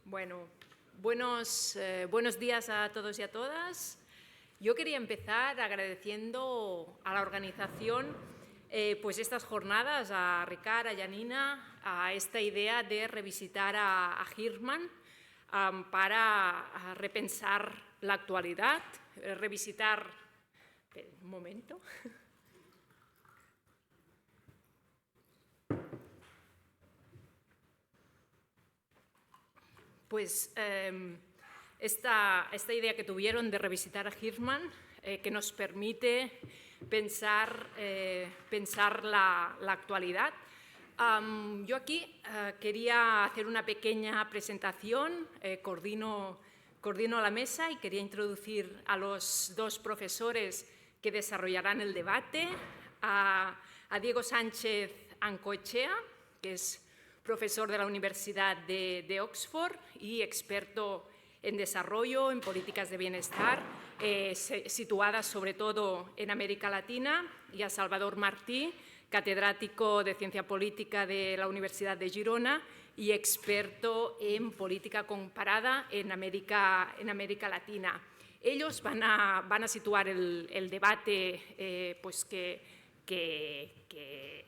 Bueno, buenos días a todos y a todas. Yo quería empezar agradeciendo a la organización pues estas jornadas, a Ricard, a Janina, a esta idea de revisitar a Hirschman para repensar la actualidad, revisitar... Un momento. Pues esta idea que tuvieron de revisitar a Hirschman, que nos permite pensar la actualidad. Yo aquí quería hacer una pequeña presentación, coordino la mesa y quería introducir a los dos profesores que desarrollarán el debate, a Diego Sánchez Ancoechea, que es profesor de la Universidad de Oxford y experto en desarrollo, en políticas de bienestar, situadas sobre todo en América Latina, y a Salvador Martí, catedrático de Ciencia Política de la Universidad de Girona y experto en política comparada en América Latina. Ellos van a situar el debate pues que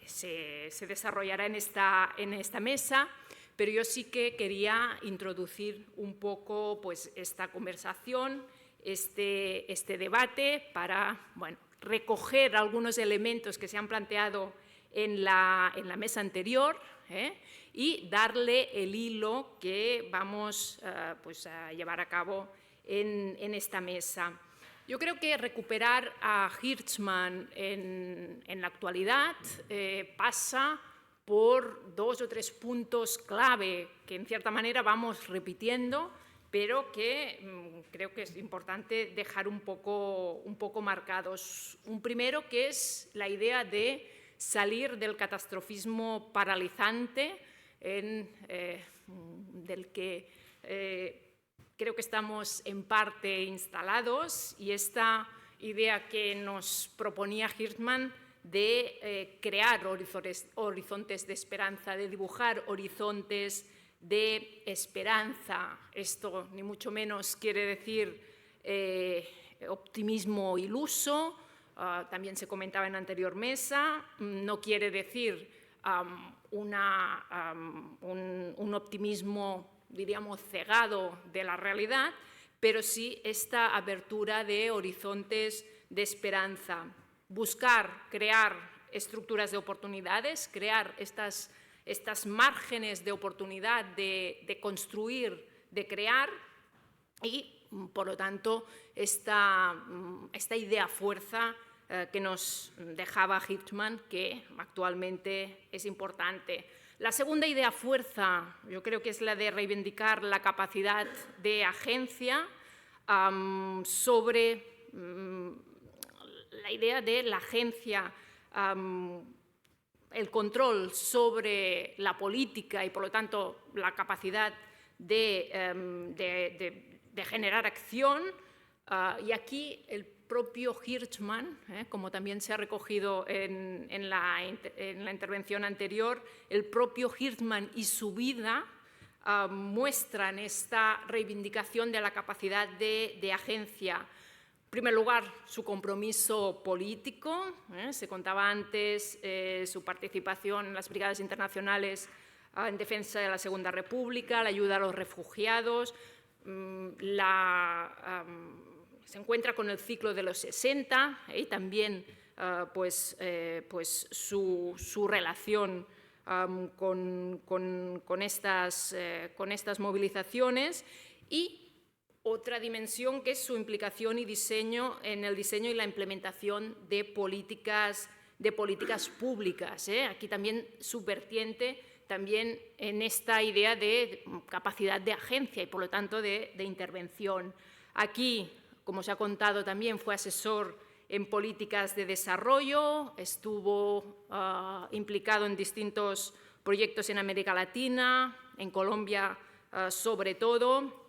se desarrollará en esta mesa, pero yo sí que quería introducir un poco pues, esta conversación, este debate, para recoger algunos elementos que se han planteado en la mesa anterior y darle el hilo que vamos pues, a llevar a cabo en esta mesa. Yo creo que recuperar a Hirschman en la actualidad pasa por 2 o 3 puntos clave que, en cierta manera, vamos repitiendo, pero que creo que es importante dejar un poco marcados. Un primero, que es la idea de salir del catastrofismo paralizante del que creo que estamos en parte instalados, y esta idea que nos proponía Hirschman de crear horizontes de esperanza, de dibujar horizontes de esperanza. Esto ni mucho menos quiere decir optimismo iluso, también se comentaba en la anterior mesa, no quiere decir un optimismo, diríamos, cegado de la realidad, pero sí esta apertura de horizontes de esperanza. Buscar, crear estructuras de oportunidades, crear estas márgenes de oportunidad de construir, de crear, y, por lo tanto, esta idea fuerza que nos dejaba Hirschman, que actualmente es importante. La segunda idea fuerza, yo creo que es la de reivindicar la capacidad de agencia sobre la idea de la agencia, el control sobre la política y, por lo tanto, la capacidad de generar acción. Y aquí el propio Hirschman, como también se ha recogido en la intervención anterior, el propio Hirschman y su vida muestran esta reivindicación de la capacidad de agencia. En primer lugar, su compromiso político, se contaba antes su participación en las brigadas internacionales en defensa de la Segunda República, la ayuda a los refugiados, se encuentra con el ciclo de los 60 y también pues su relación con estas movilizaciones, y otra dimensión que es su implicación en el diseño y la implementación de políticas públicas. Aquí también su vertiente también en esta idea de capacidad de agencia y, por lo tanto, de intervención. Aquí, como se ha contado también, fue asesor en políticas de desarrollo, estuvo implicado en distintos proyectos en América Latina, en Colombia sobre todo,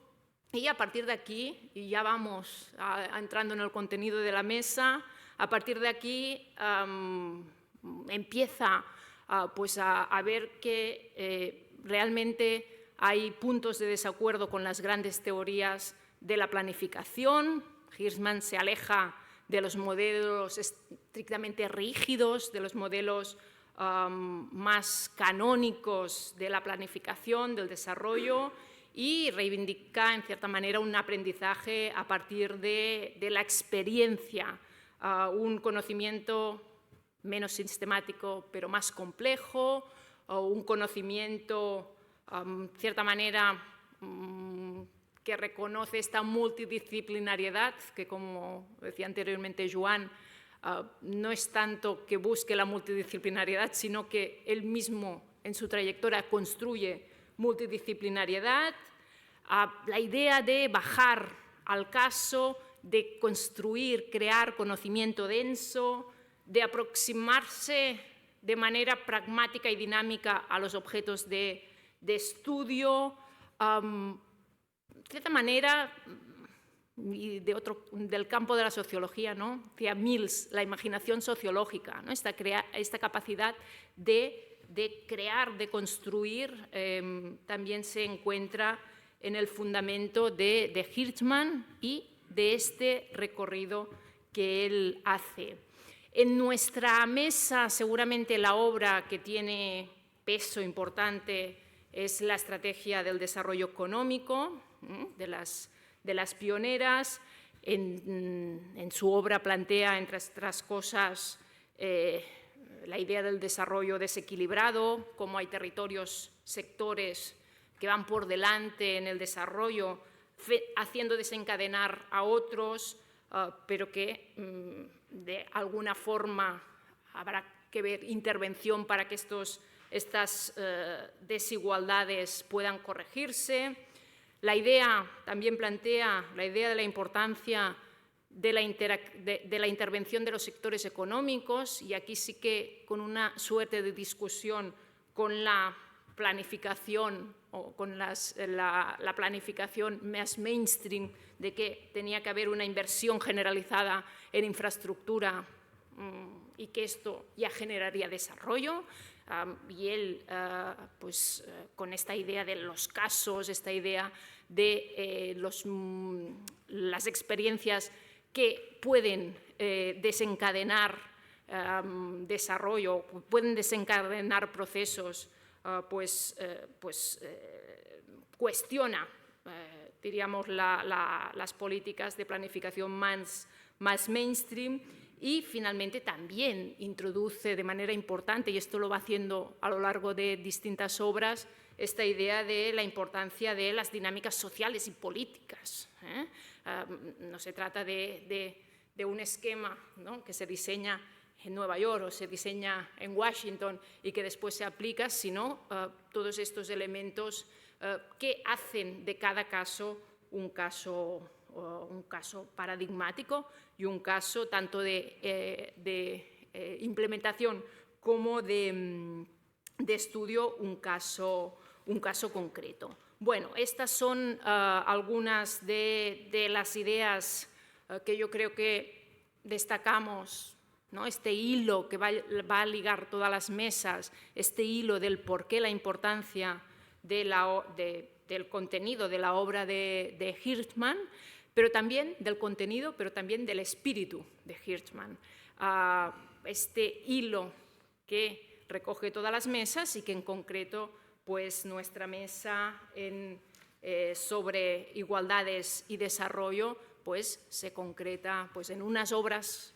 y a partir de aquí, y ya vamos entrando en el contenido de la mesa, a partir de aquí empieza pues a ver que realmente hay puntos de desacuerdo con las grandes teorías de la planificación. Hirschman se aleja de los modelos estrictamente rígidos, de los modelos más canónicos de la planificación, del desarrollo, y reivindica, en cierta manera, un aprendizaje a partir de la experiencia, un conocimiento menos sistemático, pero más complejo, un conocimiento, en cierta manera, que reconoce esta multidisciplinariedad, que, como decía anteriormente Joan, no es tanto que busque la multidisciplinariedad, sino que él mismo, en su trayectoria, construye multidisciplinariedad. La idea de bajar al caso, de construir, crear conocimiento denso, de aproximarse de manera pragmática y dinámica a los objetos de estudio, de cierta manera, y del campo de la sociología, ¿no? Decía Mills, la imaginación sociológica, ¿no? Esta capacidad de crear, de construir, también se encuentra en el fundamento de Hirschman y de este recorrido que él hace. En nuestra mesa, seguramente la obra que tiene peso importante es la estrategia del desarrollo económico, de las pioneras. En su obra plantea, entre otras cosas, la idea del desarrollo desequilibrado, cómo hay territorios, sectores que van por delante en el desarrollo, haciendo desencadenar a otros, pero que de alguna forma habrá que ver intervención para que estas desigualdades puedan corregirse. La idea también plantea la idea de la importancia de la intervención de los sectores económicos, y aquí sí que con una suerte de discusión con la planificación o con la planificación más mainstream, de que tenía que haber una inversión generalizada en infraestructura y que esto ya generaría desarrollo. Y él, con esta idea de los casos, esta idea de las experiencias que pueden desencadenar desarrollo, pueden desencadenar procesos, cuestiona, diríamos, las políticas de planificación más mainstream. Y finalmente también introduce de manera importante, y esto lo va haciendo a lo largo de distintas obras, esta idea de la importancia de las dinámicas sociales y políticas. No se trata de un esquema, ¿no?, que se diseña en Nueva York o se diseña en Washington y que después se aplica, sino todos estos elementos que hacen de cada caso un caso paradigmático y un caso tanto de implementación como de estudio, un caso concreto. Bueno, estas son algunas de las ideas que yo creo que destacamos, ¿no? Este hilo que va a ligar todas las mesas, este hilo del por qué la importancia del contenido de la obra de Hirschman, pero también del contenido, pero también del espíritu de Hirschman. Este hilo que recoge todas las mesas y que en concreto, pues nuestra mesa sobre igualdades y desarrollo, pues se concreta pues en unas obras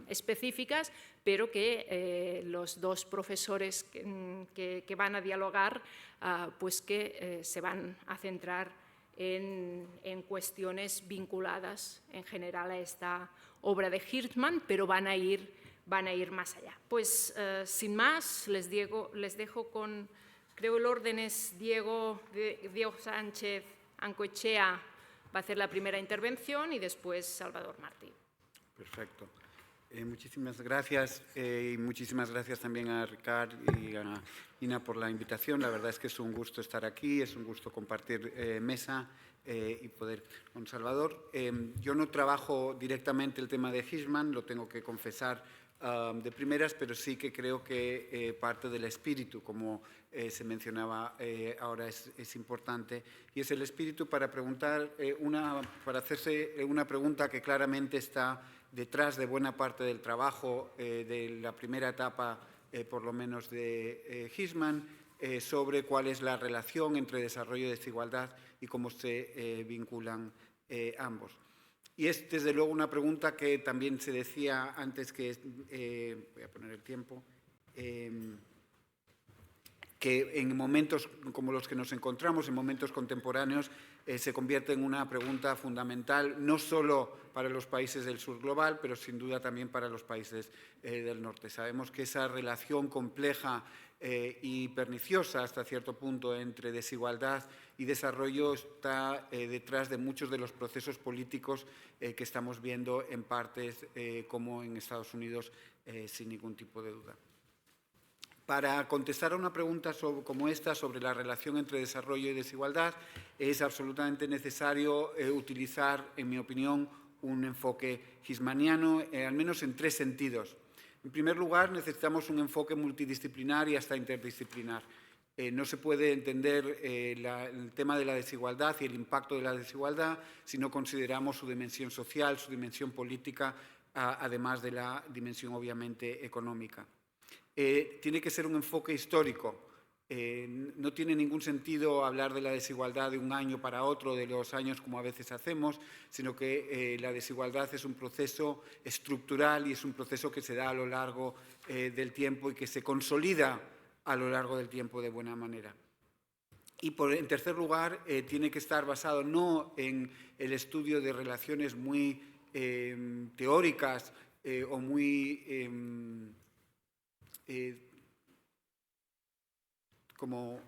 específicas, pero que los dos profesores que van a dialogar, pues que se van a centrar en cuestiones vinculadas en general a esta obra de Hirschman, pero van a ir más allá. Pues sin más, les dejo con, creo el orden es Diego Sánchez Ancoechea va a hacer la primera intervención y después Salvador Martí. Perfecto. Muchísimas gracias y muchísimas gracias también a Ricard y a Ina por la invitación. La verdad es que es un gusto estar aquí, es un gusto compartir mesa y poder con Salvador. Yo no trabajo directamente el tema de Hirschman, lo tengo que confesar, de primeras, pero sí que creo que parte del espíritu, como se mencionaba ahora, es importante, y es el espíritu para para hacerse una pregunta que claramente está detrás de buena parte del trabajo de la primera etapa, por lo menos de Hirschman, sobre cuál es la relación entre desarrollo y desigualdad y cómo se vinculan ambos. Y es, desde luego, una pregunta que también se decía antes, que voy a poner el tiempo, que en momentos como los que nos encontramos, en momentos contemporáneos, se convierte en una pregunta fundamental, no solo para los países del sur global, pero sin duda también para los países del norte. Sabemos que esa relación compleja y perniciosa hasta cierto punto entre desigualdad y desarrollo está detrás de muchos de los procesos políticos que estamos viendo en partes como en Estados Unidos, sin ningún tipo de duda. Para contestar a una pregunta como esta sobre la relación entre desarrollo y desigualdad, es absolutamente necesario utilizar, en mi opinión, un enfoque hirschmaniano, al menos en 3 sentidos. En primer lugar, necesitamos un enfoque multidisciplinar y hasta interdisciplinar. No se puede entender el tema de la desigualdad y el impacto de la desigualdad si no consideramos su dimensión social, su dimensión política, además de la dimensión, obviamente, económica. Tiene que ser un enfoque histórico. No tiene ningún sentido hablar de la desigualdad de un año para otro, de los años como a veces hacemos, sino que la desigualdad es un proceso estructural y es un proceso que se da a lo largo del tiempo y que se consolida a lo largo del tiempo de buena manera. Y en tercer lugar, tiene que estar basado no en el estudio de relaciones muy teóricas o muy como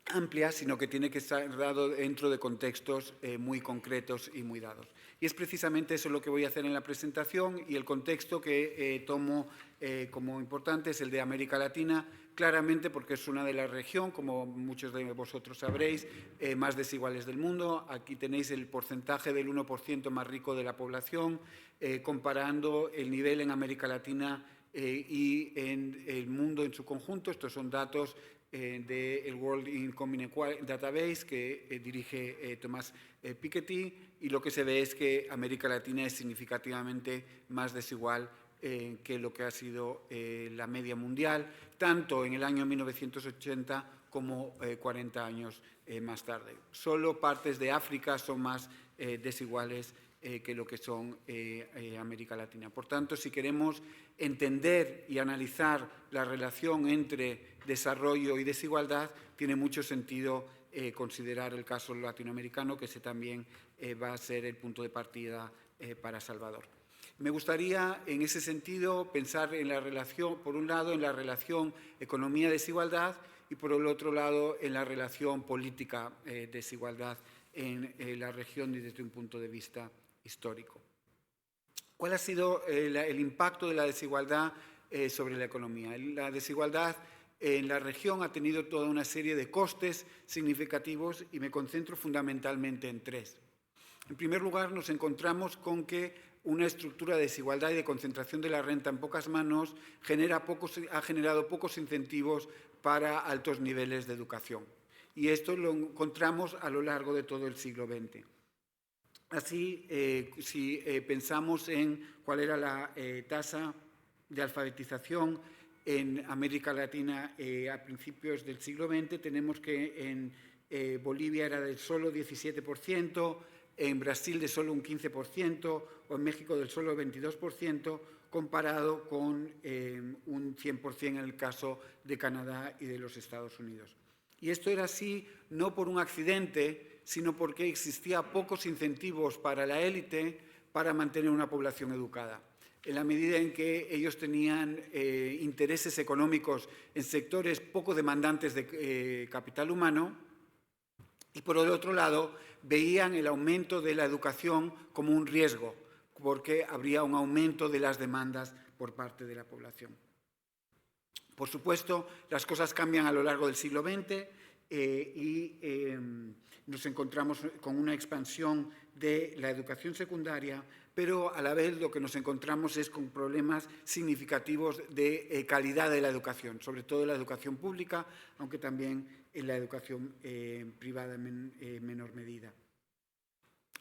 amplia, sino que tiene que estar dado dentro de contextos muy concretos y muy dados. Y es precisamente eso lo que voy a hacer en la presentación, y el contexto que tomo como importante es el de América Latina, claramente porque es una de las regiones, como muchos de vosotros sabréis, más desiguales del mundo. Aquí tenéis el porcentaje del 1% más rico de la población, comparando el nivel en América Latina y en el mundo en su conjunto. Estos son datos del World Income Inequality Database que dirige Thomas Piketty, y lo que se ve es que América Latina es significativamente más desigual que lo que ha sido la media mundial, tanto en el año 1980 como 40 años más tarde. Solo partes de África son más desiguales que lo que son América Latina. Por tanto, si queremos entender y analizar la relación entre desarrollo y desigualdad, tiene mucho sentido considerar el caso latinoamericano, que ese también va a ser el punto de partida para Salvador. Me gustaría, en ese sentido, pensar en la relación, por un lado, en la relación economía-desigualdad y, por el otro lado, en la relación política-desigualdad en la región y desde un punto de vista histórico. ¿Cuál ha sido el impacto de la desigualdad sobre la economía? La desigualdad en la región ha tenido toda una serie de costes significativos y me concentro fundamentalmente en 3. En primer lugar, nos encontramos con que una estructura de desigualdad y de concentración de la renta en pocas manos ha generado pocos incentivos para altos niveles de educación. Y esto lo encontramos a lo largo de todo el siglo XX. Así, si pensamos en cuál era la tasa de alfabetización en América Latina a principios del siglo XX, tenemos que en Bolivia era del solo 17%, en Brasil de solo un 15% o en México del solo 22%, comparado con un 100% en el caso de Canadá y de los Estados Unidos. Y esto era así no por un accidente, sino porque existía pocos incentivos para la élite para mantener una población educada. En la medida en que ellos tenían intereses económicos en sectores poco demandantes de capital humano, y por el otro lado veían el aumento de la educación como un riesgo, porque habría un aumento de las demandas por parte de la población. Por supuesto, las cosas cambian a lo largo del siglo XX y nos encontramos con una expansión de la educación secundaria, pero a la vez lo que nos encontramos es con problemas significativos de calidad de la educación, sobre todo en la educación pública, aunque también en la educación privada en menor medida.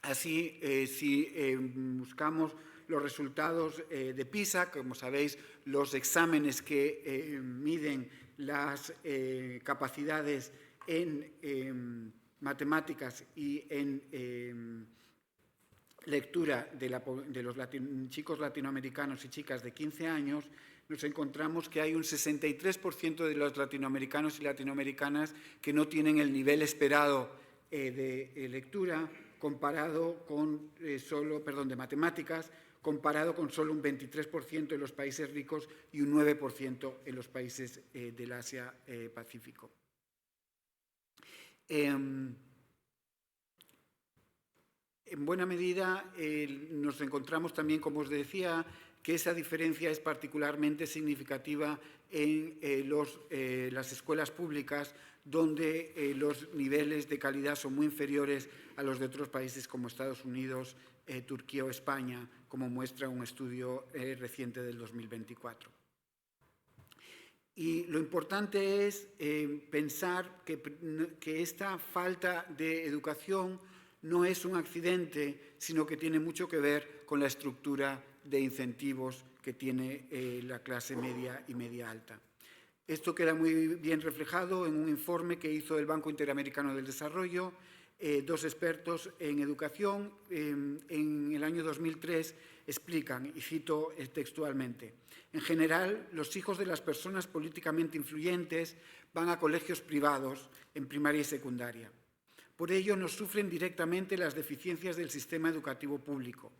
Así, si buscamos los resultados de PISA, como sabéis, los exámenes que miden las capacidades en matemáticas y en lectura de los chicos latinoamericanos y chicas de 15 años, nos encontramos que hay un 63% de los latinoamericanos y latinoamericanas que no tienen el nivel esperado de lectura, comparado con de matemáticas, comparado con solo un 23% en los países ricos y un 9% en los países del Asia-Pacífico. En buena medida nos encontramos también, como os decía, que esa diferencia es particularmente significativa en las escuelas públicas, donde los niveles de calidad son muy inferiores a los de otros países como Estados Unidos, Turquía o España, como muestra un estudio reciente del 2024. Y lo importante es pensar que esta falta de educación no es un accidente, sino que tiene mucho que ver con la estructura de incentivos que tiene la clase media y media alta. Esto queda muy bien reflejado en un informe que hizo el Banco Interamericano del Desarrollo, dos expertos en educación, en el año 2003 explican, y cito textualmente: en general, los hijos de las personas políticamente influyentes van a colegios privados en primaria y secundaria. Por ello, no sufren directamente las deficiencias del sistema educativo público,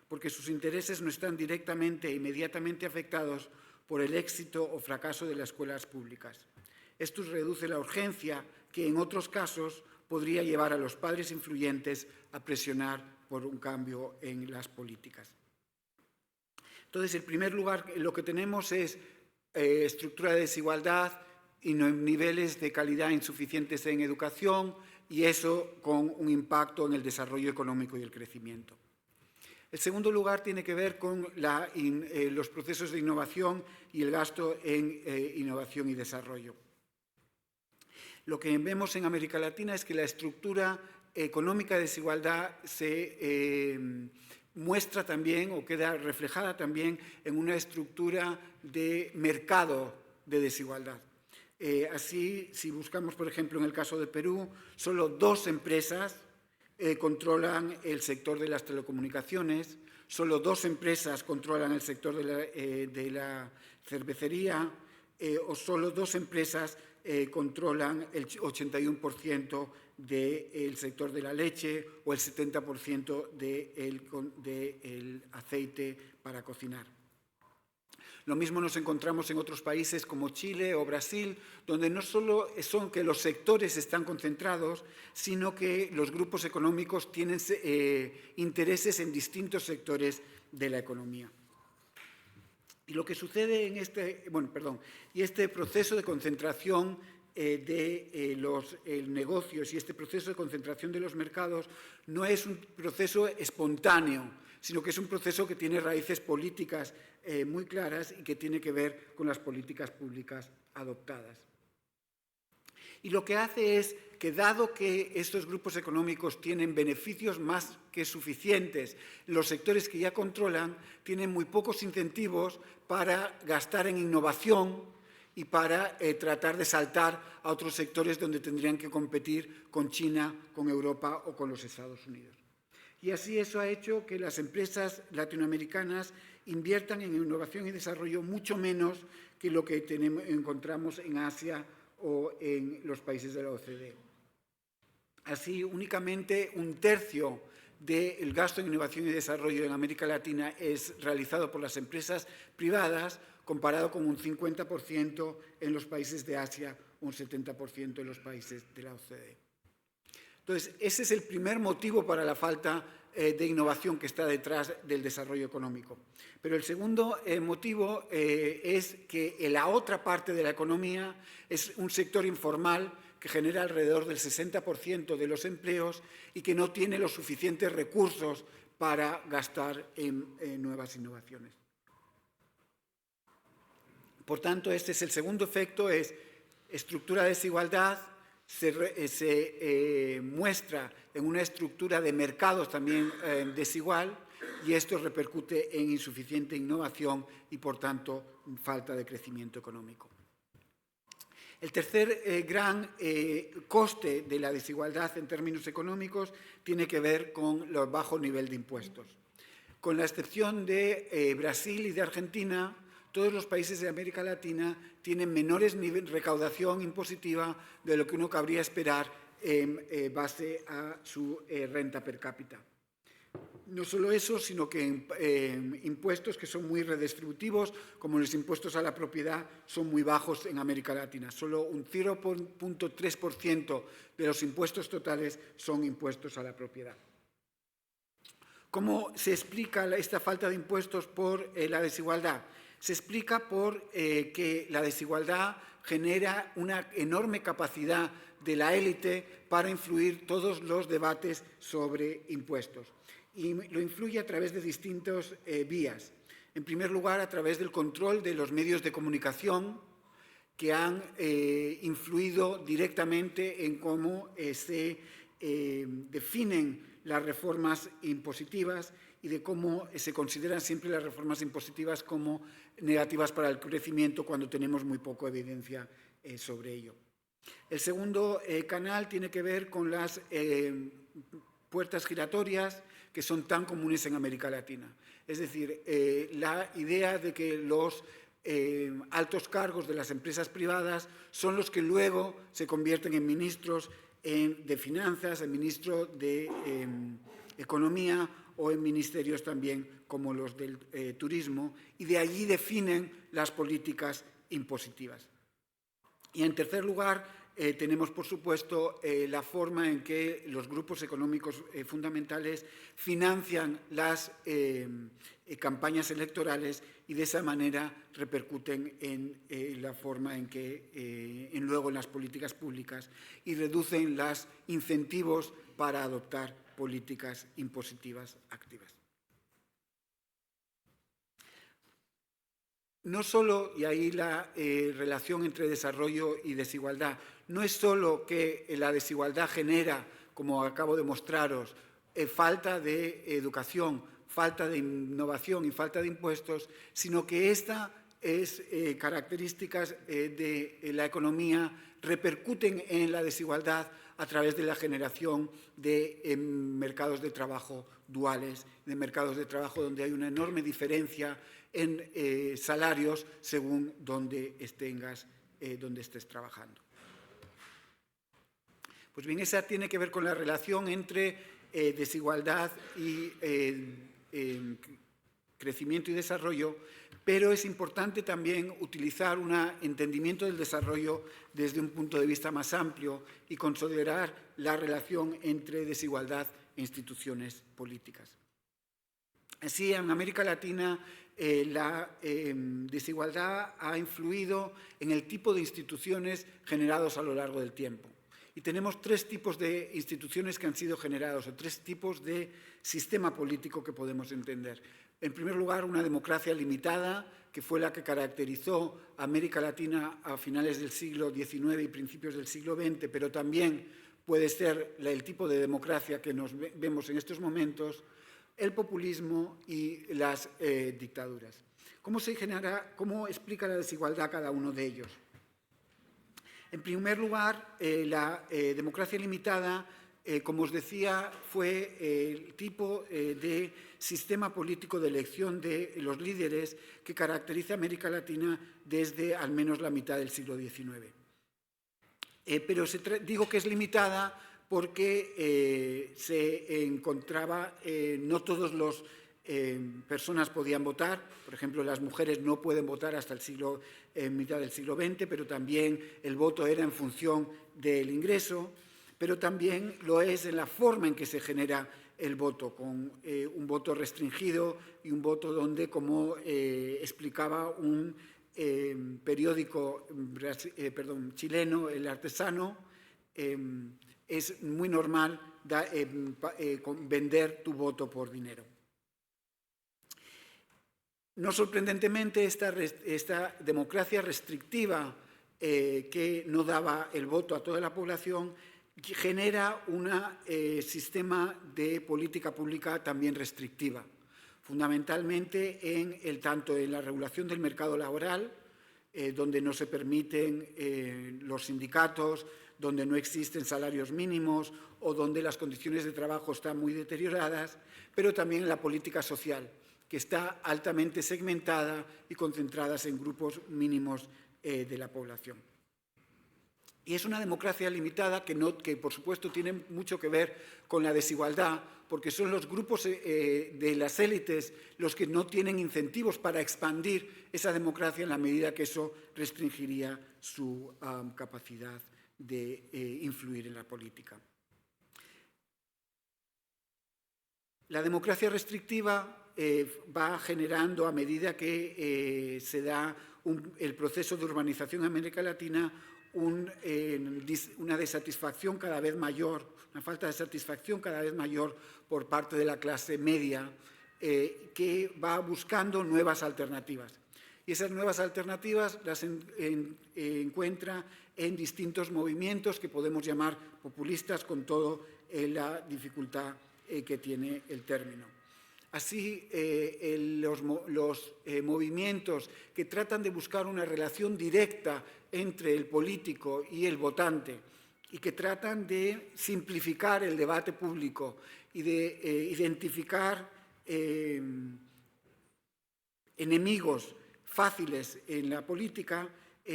porque sus intereses no están directamente e inmediatamente afectados por el éxito o fracaso de las escuelas públicas. Esto reduce la urgencia que, en otros casos, podría llevar a los padres influyentes a presionar por un cambio en las políticas. Entonces, en primer lugar, lo que tenemos es estructura de desigualdad y niveles de calidad insuficientes en educación, y eso con un impacto en el desarrollo económico y el crecimiento. El segundo lugar tiene que ver con los procesos de innovación y el gasto en innovación y desarrollo. Lo que vemos en América Latina es que la estructura económica de desigualdad se muestra también o queda reflejada también en una estructura de mercado de desigualdad. Así, si buscamos, por ejemplo, en el caso de Perú, solo 2 empresas controlan el sector de las telecomunicaciones, solo 2 empresas controlan el sector de la cervecería, o solo 2 empresas controlan el 81% del sector de la leche o el 70% del aceite para cocinar. Lo mismo nos encontramos en otros países como Chile o Brasil, donde no solo son que los sectores están concentrados, sino que los grupos económicos tienen intereses en distintos sectores de la economía. Y lo que sucede en este proceso de concentración de los negocios y este proceso de concentración de los mercados no es un proceso espontáneo, sino que es un proceso que tiene raíces políticas muy claras y que tiene que ver con las políticas públicas adoptadas. Y lo que hace es que, dado que estos grupos económicos tienen beneficios más que suficientes, los sectores que ya controlan tienen muy pocos incentivos para gastar en innovación y para tratar de saltar a otros sectores donde tendrían que competir con China, con Europa o con los Estados Unidos. Y así eso ha hecho que las empresas latinoamericanas inviertan en innovación y desarrollo mucho menos que lo que encontramos en Asia o en los países de la OCDE. Así, únicamente 1/3 del gasto en innovación y desarrollo en América Latina es realizado por las empresas privadas, comparado con un 50% en los países de Asia, un 70% en los países de la OCDE. Entonces, ese es el primer motivo para la falta de innovación que está detrás del desarrollo económico. Pero el segundo motivo es que la otra parte de la economía es un sector informal que genera alrededor del 60% de los empleos y que no tiene los suficientes recursos para gastar en nuevas innovaciones. Por tanto, este es el segundo efecto, es estructura de desigualdad, se muestra en una estructura de mercados también desigual, y esto repercute en insuficiente innovación y, por tanto, falta de crecimiento económico. El tercer gran coste de la desigualdad en términos económicos tiene que ver con el bajo nivel de impuestos. Con la excepción de Brasil y de Argentina, todos los países de América Latina tienen menores niveles de recaudación impositiva de lo que uno cabría esperar en base a su renta per cápita. No solo eso, sino que impuestos que son muy redistributivos, como los impuestos a la propiedad, son muy bajos en América Latina. Solo un 0,3% de los impuestos totales son impuestos a la propiedad. ¿Cómo se explica esta falta de impuestos por la desigualdad? Se explica por que la desigualdad genera una enorme capacidad de la élite para influir todos los debates sobre impuestos. Y lo influye a través de distintas vías. En primer lugar, a través del control de los medios de comunicación que han influido directamente en cómo se definen las reformas impositivas y de cómo se consideran siempre las reformas impositivas como negativas para el crecimiento cuando tenemos muy poca evidencia sobre ello. El segundo canal tiene que ver con las puertas giratorias que son tan comunes en América Latina. Es decir, la idea de que los altos cargos de las empresas privadas son los que luego se convierten en ministros de finanzas, en ministros de economía o en ministerios también como los del turismo, y de allí definen las políticas impositivas. Y en tercer lugar, tenemos, por supuesto, la forma en que los grupos económicos fundamentales financian las campañas electorales y de esa manera repercuten en la forma en que luego en las políticas públicas y reducen los incentivos para adoptar políticas impositivas activas. No solo, y ahí la relación entre desarrollo y desigualdad, no es solo que la desigualdad genera, como acabo de mostraros, falta de educación, falta de innovación y falta de impuestos, sino que esta es características de la economía repercuten en la desigualdad a través de la generación de mercados de trabajo duales, de mercados de trabajo donde hay una enorme diferencia en salarios según donde estés trabajando. Pues bien, esa tiene que ver con la relación entre desigualdad y crecimiento y desarrollo, pero es importante también utilizar un entendimiento del desarrollo desde un punto de vista más amplio y considerar la relación entre desigualdad e instituciones políticas. Así, en América Latina, la desigualdad ha influido en el tipo de instituciones generados a lo largo del tiempo. Y tenemos tres tipos de instituciones que han sido generados, o tres tipos de sistema político que podemos entender. En primer lugar, una democracia limitada, que fue la que caracterizó a América Latina a finales del siglo XIX y principios del siglo XX, pero también puede ser el tipo de democracia que nos vemos en estos momentos, el populismo y las dictaduras. ¿Cómo explica la desigualdad cada uno de ellos? En primer lugar, la democracia limitada, como os decía, fue el tipo de sistema político de elección de los líderes que caracteriza a América Latina desde al menos la mitad del siglo XIX. Pero digo que es limitada porque se encontraba, no todas las personas podían votar, por ejemplo, las mujeres no pueden votar hasta mitad del siglo XX, pero también el voto era en función del ingreso, pero también lo es en la forma en que se genera el voto, con un voto restringido y un voto donde, como explicaba un periódico chileno, El Artesano, es muy normal vender tu voto por dinero. No sorprendentemente, esta democracia restrictiva que no daba el voto a toda la población genera un sistema de política pública también restrictiva, fundamentalmente tanto en la regulación del mercado laboral, donde no se permiten los sindicatos, donde no existen salarios mínimos o donde las condiciones de trabajo están muy deterioradas, pero también en la política social, que está altamente segmentada y concentrada en grupos mínimos de la población. Y es una democracia limitada que por supuesto tiene mucho que ver con la desigualdad, porque son los grupos de las élites los que no tienen incentivos para expandir esa democracia en la medida que eso restringiría su capacidad de influir en la política. La democracia restrictiva va generando, a medida que se da el proceso de urbanización en América Latina, una desatisfacción cada vez mayor, una falta de satisfacción cada vez mayor por parte de la clase media, que va buscando nuevas alternativas. Y esas nuevas alternativas las encuentra en distintos movimientos que podemos llamar populistas, con toda la dificultad que tiene el término. Así, los movimientos que tratan de buscar una relación directa entre el político y el votante y que tratan de simplificar el debate público y de identificar enemigos fáciles en la política,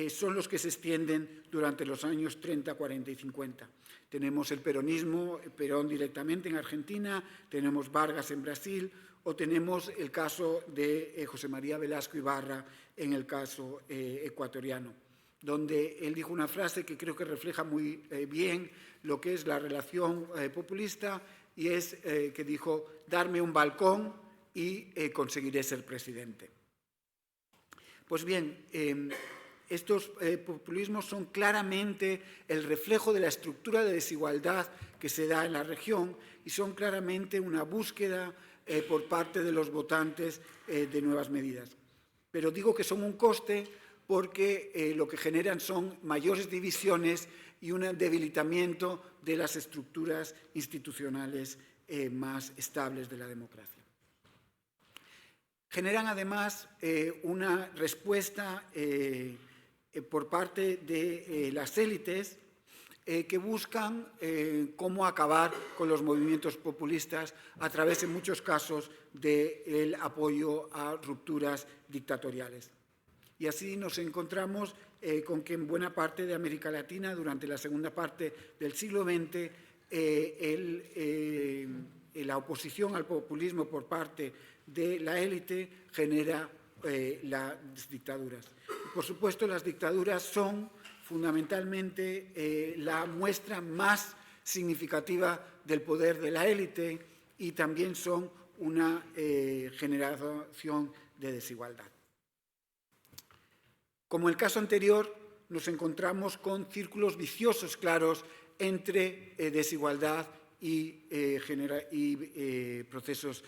son los que se extienden durante los años 30, 40 y 50. Tenemos el peronismo, Perón directamente en Argentina, tenemos Vargas en Brasil, o tenemos el caso de José María Velasco Ibarra en el caso ecuatoriano, donde él dijo una frase que creo que refleja muy bien lo que es la relación populista, y es que dijo: darme un balcón y conseguiré ser presidente. Pues bien, estos populismos son claramente el reflejo de la estructura de desigualdad que se da en la región y son claramente una búsqueda por parte de los votantes de nuevas medidas. Pero digo que son un coste porque lo que generan son mayores divisiones y un debilitamiento de las estructuras institucionales más estables de la democracia. Generan además una respuesta por parte de las élites que buscan cómo acabar con los movimientos populistas a través, en muchos casos, del apoyo a rupturas dictatoriales. Y así nos encontramos con que en buena parte de América Latina, durante la segunda parte del siglo XX, la oposición al populismo por parte de la élite genera las dictaduras. Por supuesto, las dictaduras son fundamentalmente la muestra más significativa del poder de la élite y también son una generación de desigualdad. Como en el caso anterior, nos encontramos con círculos viciosos claros entre desigualdad y procesos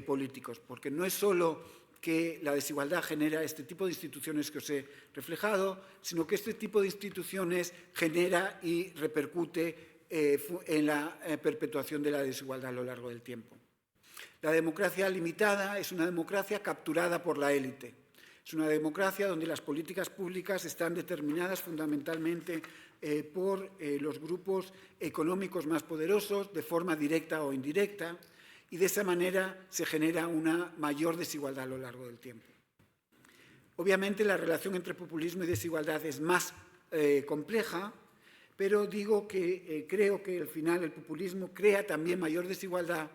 políticos, porque no es solo que la desigualdad genera este tipo de instituciones que os he reflejado, sino que este tipo de instituciones genera y repercute en la perpetuación de la desigualdad a lo largo del tiempo. La democracia limitada es una democracia capturada por la élite. Es una democracia donde las políticas públicas están determinadas fundamentalmente por los grupos económicos más poderosos, de forma directa o indirecta, y de esa manera se genera una mayor desigualdad a lo largo del tiempo. Obviamente la relación entre populismo y desigualdad es más compleja, pero digo que creo que al final el populismo crea también mayor desigualdad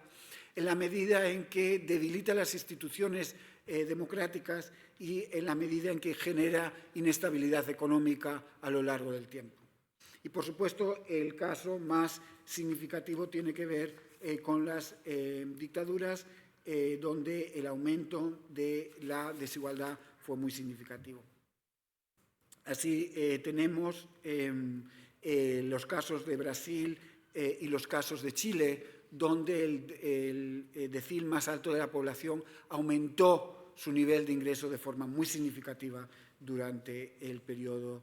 en la medida en que debilita las instituciones democráticas y en la medida en que genera inestabilidad económica a lo largo del tiempo. Y, por supuesto, el caso más significativo tiene que ver con las dictaduras, donde el aumento de la desigualdad fue muy significativo. Así tenemos los casos de Brasil y los casos de Chile, donde el decil más alto de la población aumentó su nivel de ingreso de forma muy significativa durante el periodo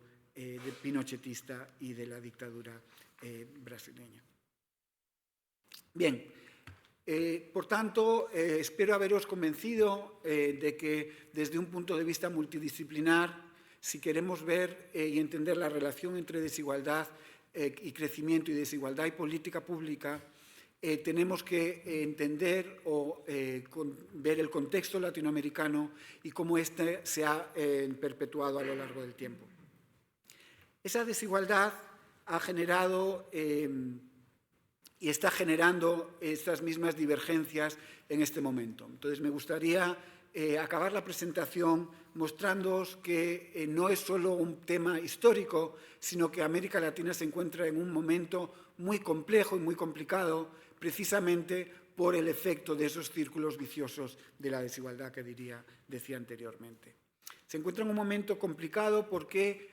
pinochetista y de la dictadura brasileña. Bien, por tanto, espero haberos convencido de que desde un punto de vista multidisciplinar, si queremos ver y entender la relación entre desigualdad y crecimiento y desigualdad y política pública, tenemos que entender o ver el contexto latinoamericano y cómo éste se ha perpetuado a lo largo del tiempo. Esa desigualdad ha generado y está generando estas mismas divergencias en este momento. Entonces, me gustaría acabar la presentación mostrándoos que no es solo un tema histórico, sino que América Latina se encuentra en un momento muy complejo y muy complicado, precisamente por el efecto de esos círculos viciosos de la desigualdad que decía anteriormente. Se encuentra en un momento complicado porque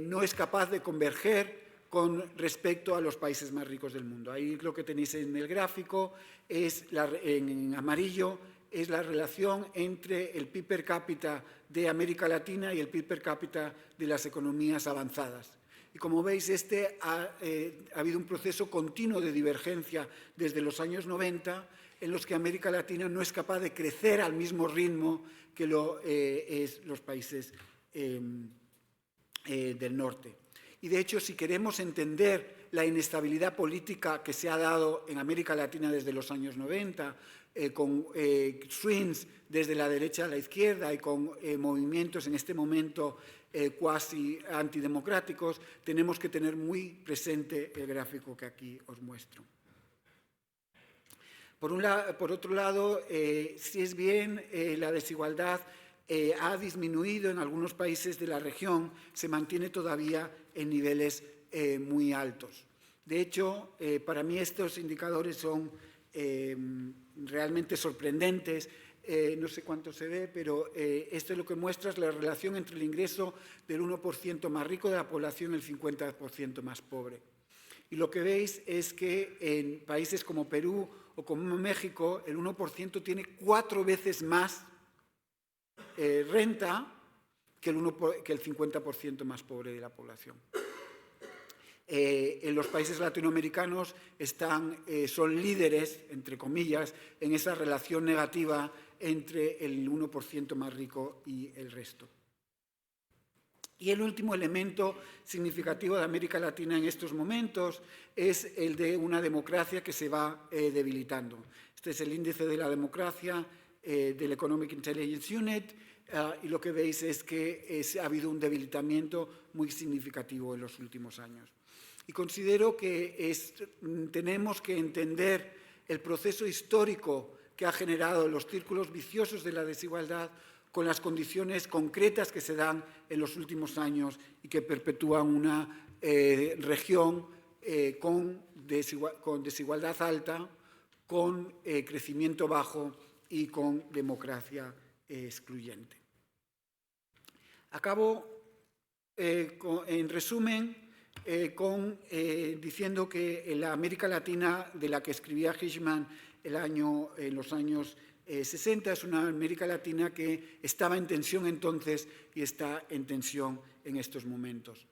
no es capaz de converger con respecto a los países más ricos del mundo. Ahí lo que tenéis en el gráfico, en amarillo, es la relación entre el PIB per cápita de América Latina y el PIB per cápita de las economías avanzadas. Y como veis, ha habido un proceso continuo de divergencia desde los años 90, en los que América Latina no es capaz de crecer al mismo ritmo que los países del norte. Y de hecho, si queremos entender la inestabilidad política que se ha dado en América Latina desde los años 90, con swings desde la derecha a la izquierda y con movimientos en este momento cuasi antidemocráticos, tenemos que tener muy presente el gráfico que aquí os muestro. Por otro lado, si es bien la desigualdad ha disminuido en algunos países de la región, se mantiene todavía en niveles muy altos. De hecho, para mí estos indicadores son realmente sorprendentes. No sé cuánto se ve, pero esto es lo que muestra es la relación entre el ingreso del 1% más rico de la población y el 50% más pobre. Y lo que veis es que en países como Perú o como México, el 1% tiene 4 veces más renta que el 50% más pobre de la población. En los países latinoamericanos son líderes, entre comillas, en esa relación negativa entre el 1% más rico y el resto. Y el último elemento significativo de América Latina en estos momentos es el de una democracia que se va debilitando. Este es el índice de la democracia del Economic Intelligence Unit, y lo que veis es que ha habido un debilitamiento muy significativo en los últimos años. Y considero que tenemos que entender el proceso histórico que ha generado los círculos viciosos de la desigualdad con las condiciones concretas que se dan en los últimos años y que perpetúan una región con desigualdad alta, con crecimiento bajo y con democracia excluyente. Acabo, en resumen, diciendo que la América Latina de la que escribía Hirschman en los años 60 es una América Latina que estaba en tensión entonces y está en tensión en estos momentos.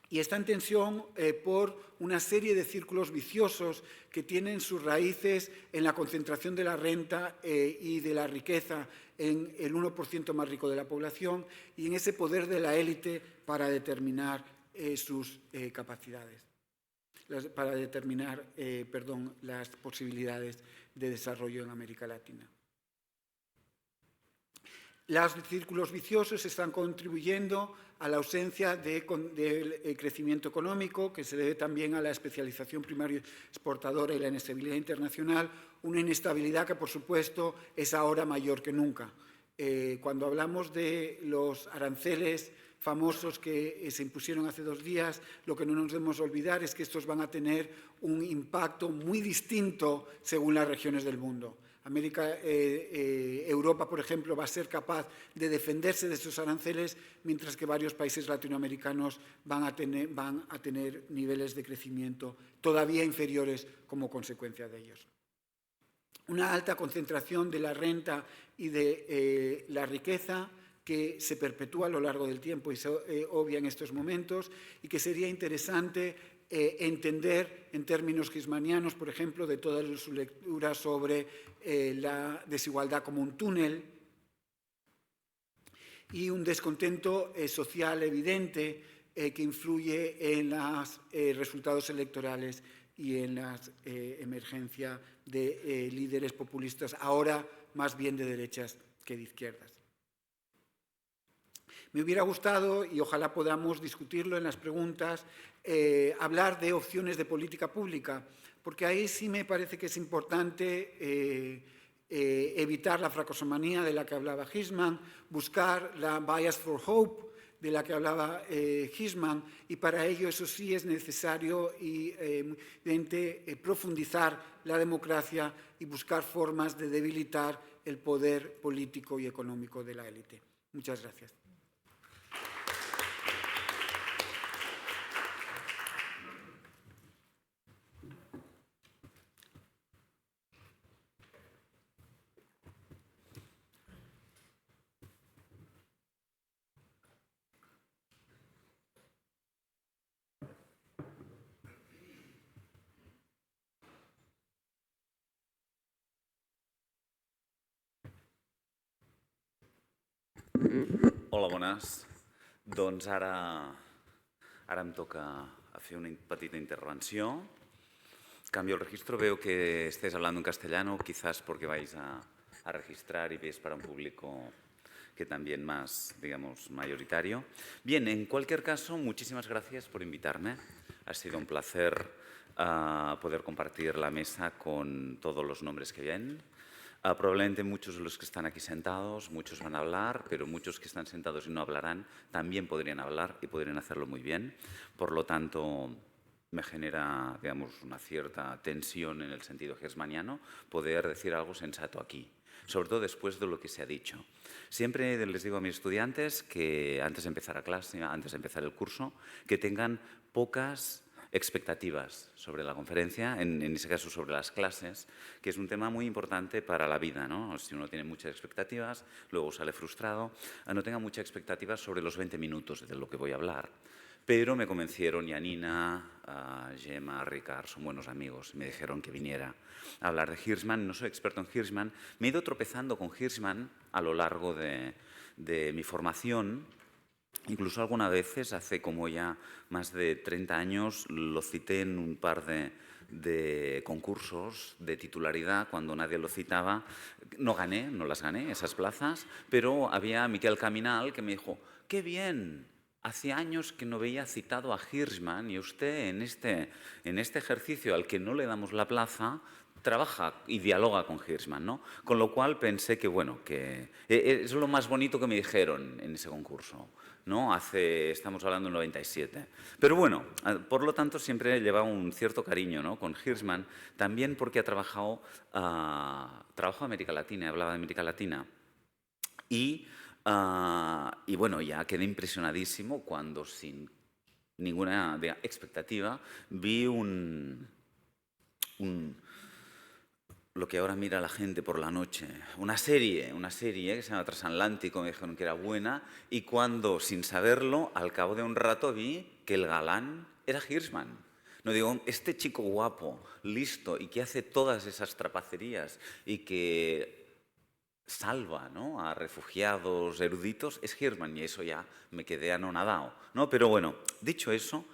Y está en tensión por una serie de círculos viciosos que tienen sus raíces en la concentración de la renta y de la riqueza en el 1% más rico de la población y en ese poder de la élite para determinar sus capacidades, para determinar las posibilidades de desarrollo en América Latina. Los círculos viciosos están contribuyendo a la ausencia del crecimiento económico, que se debe también a la especialización primaria exportadora y la inestabilidad internacional, una inestabilidad que, por supuesto, es ahora mayor que nunca. Cuando hablamos de los aranceles famosos que se impusieron hace 2 días, lo que no nos debemos olvidar es que estos van a tener un impacto muy distinto según las regiones del mundo. Europa, por ejemplo, va a ser capaz de defenderse de esos aranceles, mientras que varios países latinoamericanos van a tener niveles de crecimiento todavía inferiores como consecuencia de ellos. Una alta concentración de la renta y de la riqueza que se perpetúa a lo largo del tiempo y se obvia en estos momentos, y que sería interesante entender en términos hirschmanianos, por ejemplo, de toda su lectura sobre la desigualdad como un túnel, y un descontento social evidente que influye en los resultados electorales y en la emergencia de líderes populistas, ahora más bien de derechas que de izquierdas. Me hubiera gustado, y ojalá podamos discutirlo en las preguntas, hablar de opciones de política pública, porque ahí sí me parece que es importante evitar la fracasomanía de la que hablaba Hirschman, buscar la bias for hope de la que hablaba Hirschman, y para ello eso sí es necesario y profundizar la democracia y buscar formas de debilitar el poder político y económico de la élite. Muchas gracias. Hola, bones. Doncs ara em toca fer una petita intervención. Cambio el registro. Veo que estáis hablando en castellano, quizás porque vais a registrar y veis para un público que también más, digamos, mayoritario. Bien, en cualquier caso, muchísimas gracias por invitarme. Ha sido un placer poder compartir la mesa con todos los nombres que vienen. Probablemente muchos de los que están aquí sentados, muchos van a hablar, pero muchos que están sentados y no hablarán también podrían hablar y podrían hacerlo muy bien. Por lo tanto, me genera, digamos, una cierta tensión en el sentido hirschmaniano poder decir algo sensato aquí, sobre todo después de lo que se ha dicho. Siempre les digo a mis estudiantes que antes de empezar a clase, antes de empezar el curso, que tengan pocas expectativas sobre la conferencia, en ese caso sobre las clases, que es un tema muy importante para la vida, ¿no? Si uno tiene muchas expectativas, luego sale frustrado, no tenga muchas expectativas sobre los 20 minutos de lo que voy a hablar. Pero me convencieron Janina, Gemma, Ricard, son buenos amigos, me dijeron que viniera a hablar de Hirschman. No soy experto en Hirschman, me he ido tropezando con Hirschman a lo largo de mi formación. Incluso algunas veces, hace como ya más de 30 años, lo cité en un par de concursos de titularidad cuando nadie lo citaba. No gané, no las gané, esas plazas, pero había Miquel Caminal que me dijo, ¡qué bien! Hace años que no veía citado a Hirschman y usted en este ejercicio al que no le damos la plaza trabaja y dialoga con Hirschman, ¿no? Con lo cual pensé que, bueno, que es lo más bonito que me dijeron en ese concurso, ¿no? Estamos hablando del 97. Pero bueno, por lo tanto siempre he llevado un cierto cariño, ¿no? Con Hirschman, también porque ha trabajado América Latina, hablaba de América Latina. Y bueno, ya quedé impresionadísimo cuando sin ninguna expectativa vi lo que ahora mira la gente por la noche, una serie que se llama Transatlántico, me dijeron que era buena, y cuando, sin saberlo, al cabo de un rato vi que el galán era Hirschman. No digo, este chico guapo, listo, y que hace todas esas trapacerías y que salva, ¿no?, a refugiados eruditos, es Hirschman, y eso ya me quedé anonadado, ¿no? Pero bueno, dicho eso,